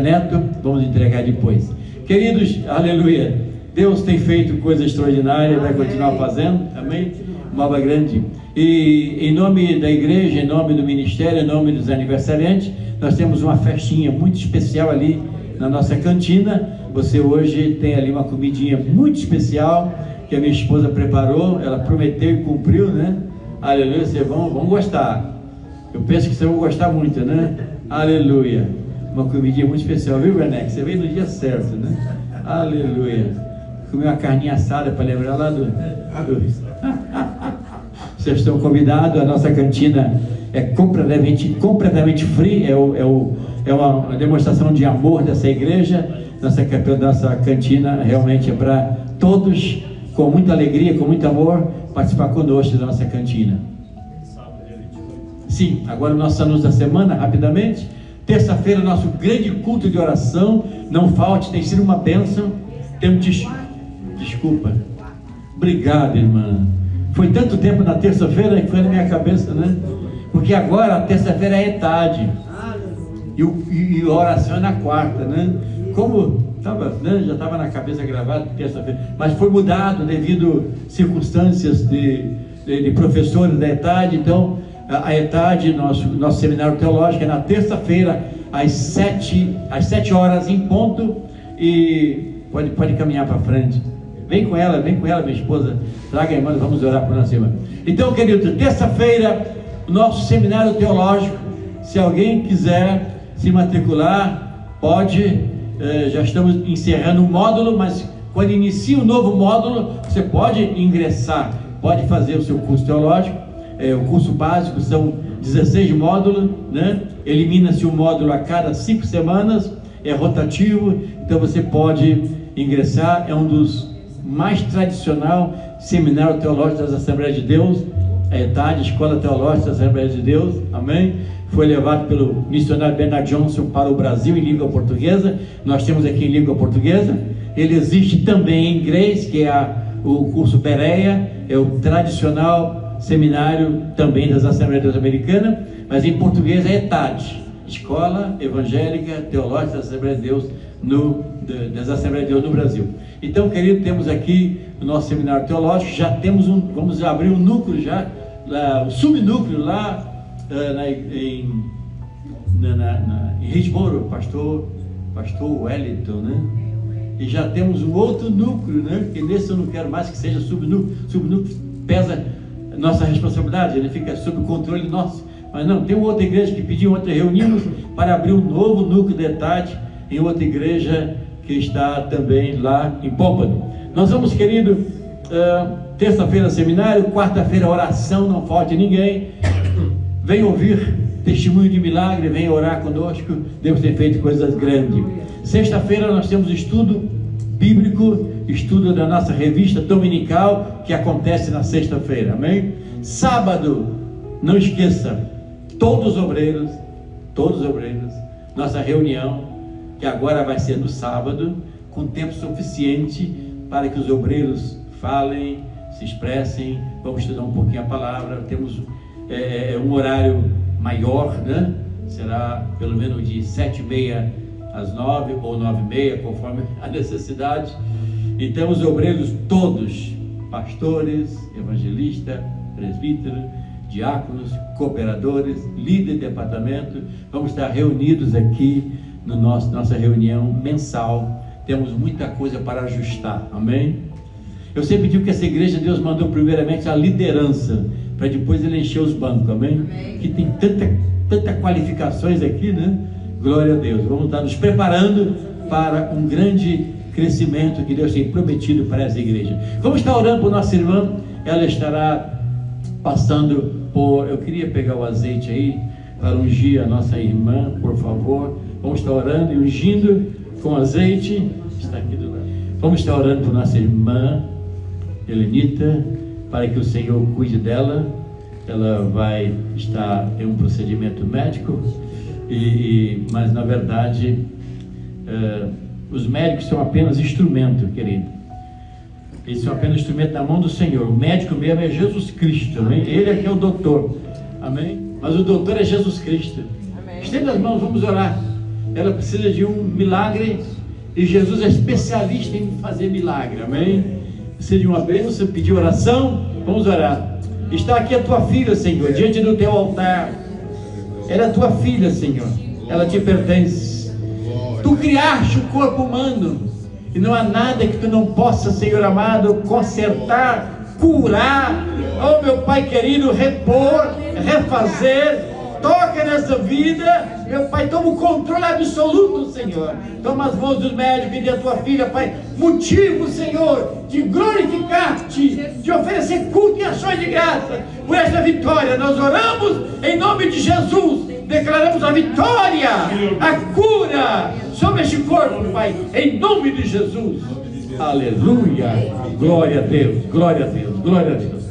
Neto, vamos entregar depois. Queridos, aleluia, Deus tem feito coisa extraordinária, vai continuar fazendo, amém? Uma obra grande. E em nome da igreja, em nome do ministério, em nome dos aniversariantes, nós temos uma festinha muito especial ali na nossa cantina. Você hoje tem ali uma comidinha muito especial, que a minha esposa preparou, ela prometeu e cumpriu, né? Aleluia, vocês vão gostar. Eu penso que vocês vão gostar muito, né? Aleluia. Uma comidinha muito especial, viu, Werneck? Você veio no dia certo, né? Aleluia. Comi uma carninha assada para lembrar lá do... Vocês estão convidados, a nossa cantina é completamente free, é uma demonstração de amor dessa igreja. Nossa cantina realmente é para todos, com muita alegria, com muito amor, participar conosco da nossa cantina. Sim, agora o nosso anúncio da semana, rapidamente. Terça-feira, nosso grande culto de oração. Não falte, tem sido uma bênção. Desculpa. Obrigado, irmã. Foi tanto tempo na terça-feira que foi na minha cabeça, né? Porque agora a terça-feira é tarde. E a oração é na quarta, né? Como já estava na cabeça gravado terça-feira, mas foi mudado devido a circunstâncias de professores da ETAD. Então a ETAD, nosso seminário teológico, é na terça-feira às 7 horas em ponto. E pode caminhar para frente. Vem com ela, minha esposa. Traga a irmã, vamos orar por nossa irmã. Então, queridos, terça-feira, o nosso seminário teológico. Se alguém quiser se matricular, pode. Já estamos encerrando um módulo, mas quando inicia um novo módulo, você pode ingressar, pode fazer o seu curso teológico. O curso básico são 16 módulos, né? Elimina-se um módulo a cada 5 semanas, é rotativo, então você pode ingressar. É um dos mais tradicional seminário teológico das Assembleias de Deus, a ETAD, Escola Teológica das Assembleias de Deus, amém? Foi levado pelo missionário Bernard Johnson para o Brasil em língua portuguesa. Nós temos aqui em língua portuguesa. Ele existe também em inglês, que é o curso Bereia, é o tradicional seminário também das Assembleias de Deus Americanas, mas em português é ETAD, Escola Evangélica Teológica das Assembleias de Deus das Assembleias de Deus no Brasil. Então, querido, temos aqui o nosso seminário teológico. Já temos vamos abrir um núcleo já, o subnúcleo lá em Hillsborough, pastor Wellington, né? E já temos um outro núcleo, né? Porque nesse eu não quero mais que seja subnúcleo. Subnúcleo pesa nossa responsabilidade, ele fica sob controle nosso. Mas não, tem outra igreja que pediu, ontem reunimos para abrir um novo núcleo de ETAD em outra igreja que está também lá em Pompano. Nós vamos, querido, terça-feira seminário, quarta-feira oração, não falte ninguém. Vem ouvir testemunho de milagre, vem orar conosco. Deus tem feito coisas grandes. Sexta-feira nós temos estudo bíblico, estudo da nossa revista dominical, que acontece na sexta-feira, amém? Sábado, não esqueça, todos os obreiros, nossa reunião, que agora vai ser no sábado, com tempo suficiente para que os obreiros falem, se expressem. Vamos estudar um pouquinho a palavra. Temos um horário maior, né? Será pelo menos de 7h30 às 9 ou 9h30, conforme a necessidade. Então os obreiros todos, pastores, evangelistas, presbíteros, diáconos, cooperadores, líder de departamento, vamos estar reunidos aqui no nossa reunião mensal. Temos muita coisa para ajustar, amém? Eu sempre digo que essa igreja Deus mandou primeiramente a liderança, para depois ele encher os bancos, amém? Que tem tanta qualificações aqui, né? Glória a Deus. Vamos estar nos preparando para um grande crescimento que Deus tem prometido para essa igreja. Vamos estar orando por nossa irmã. Ela estará passando por... Eu queria pegar o azeite aí para ungir a nossa irmã, por favor. Vamos estar orando e ungindo com azeite. Está aqui do lado. Vamos estar orando por nossa irmã Helenita, para que o Senhor cuide dela. Ela vai estar em um procedimento médico, mas na verdade os médicos são apenas instrumento, querido. Eles são apenas instrumento na mão do Senhor. O médico mesmo é Jesus Cristo, amém? Ele é que é o doutor, amém? Mas o doutor é Jesus Cristo. Estenda as mãos, vamos orar. Ela precisa de um milagre e Jesus é especialista em fazer milagre, amém? Precisa de uma bênção, você pediu oração, vamos orar. Está aqui a tua filha, Senhor, diante do teu altar. Ela é tua filha, Senhor, ela te pertence. Tu criaste o corpo humano E não há nada que tu não possa, Senhor amado, consertar, curar, oh meu Pai querido, repor, refazer. Toca nessa vida, meu Pai, toma o controle absoluto, Senhor. Toma as mãos dos médicos e da tua filha, Pai. Motivo, Senhor, de glorificar-te, de oferecer culto e ações de graça por esta vitória. Nós oramos em nome de Jesus. Declaramos a vitória, a cura sobre este corpo, Pai, em nome de Jesus. Aleluia. Glória a Deus, glória a Deus, glória a Deus.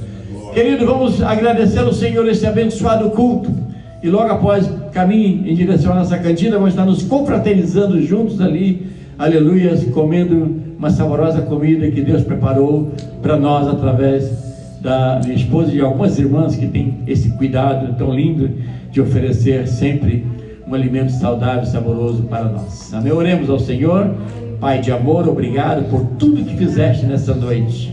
Querido, vamos agradecer ao Senhor esse abençoado culto. E logo após caminho em direção à nossa cantina, vamos estar nos confraternizando juntos ali, aleluia, comendo uma saborosa comida que Deus preparou para nós através da minha esposa e de algumas irmãs que têm esse cuidado tão lindo de oferecer sempre um alimento saudável e saboroso para nós. Amém? Oremos ao Senhor. Pai de amor, obrigado por tudo que fizeste nessa noite.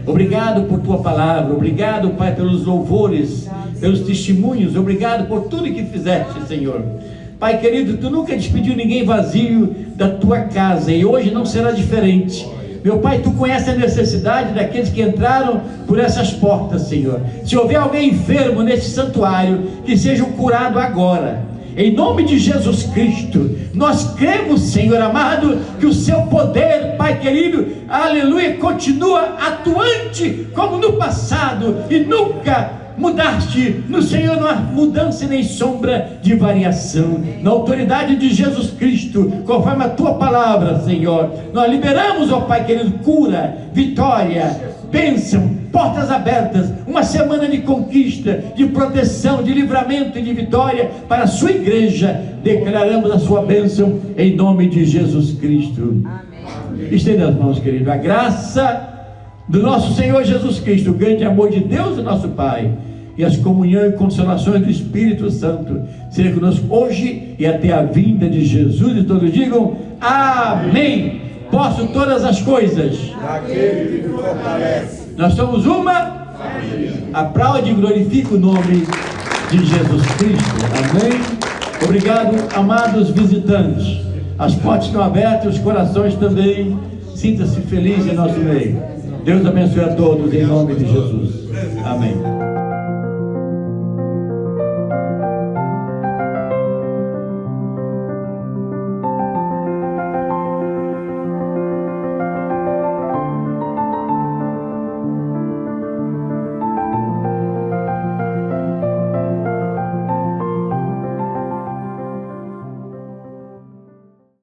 Obrigado por tua palavra, obrigado, Pai, pelos louvores, pelos testemunhos, obrigado por tudo que fizeste, Senhor. Pai querido, tu nunca despediu ninguém vazio da tua casa e hoje não será diferente. Meu Pai, tu conheces a necessidade daqueles que entraram por essas portas, Senhor. Se houver alguém enfermo neste santuário, que seja curado agora. Em nome de Jesus Cristo, nós cremos, Senhor amado, que o seu poder, Pai querido, aleluia, continua atuante como no passado e nunca mudaste. No Senhor não há mudança nem sombra de variação. Na autoridade de Jesus Cristo, conforme a tua palavra, Senhor, nós liberamos, ó Pai querido, cura, vitória, bênção, portas abertas, uma semana de conquista, de proteção, de livramento e de vitória para a sua igreja. Declaramos a sua bênção em nome de Jesus Cristo. Amém. Estenda as mãos, querido. A graça do nosso Senhor Jesus Cristo, o grande amor de Deus, o nosso Pai, e as comunhão e consolações do Espírito Santo seja conosco hoje e até a vinda de Jesus. E todos digam amém. Posso todas as coisas naquele que me fortalece. Nós somos uma aplaude e glorifica o nome de Jesus Cristo. Amém. Obrigado, amados visitantes. As portas estão abertas, os corações também. Sinta-se feliz em nosso meio. Deus abençoe a todos em nome de Jesus. Amém.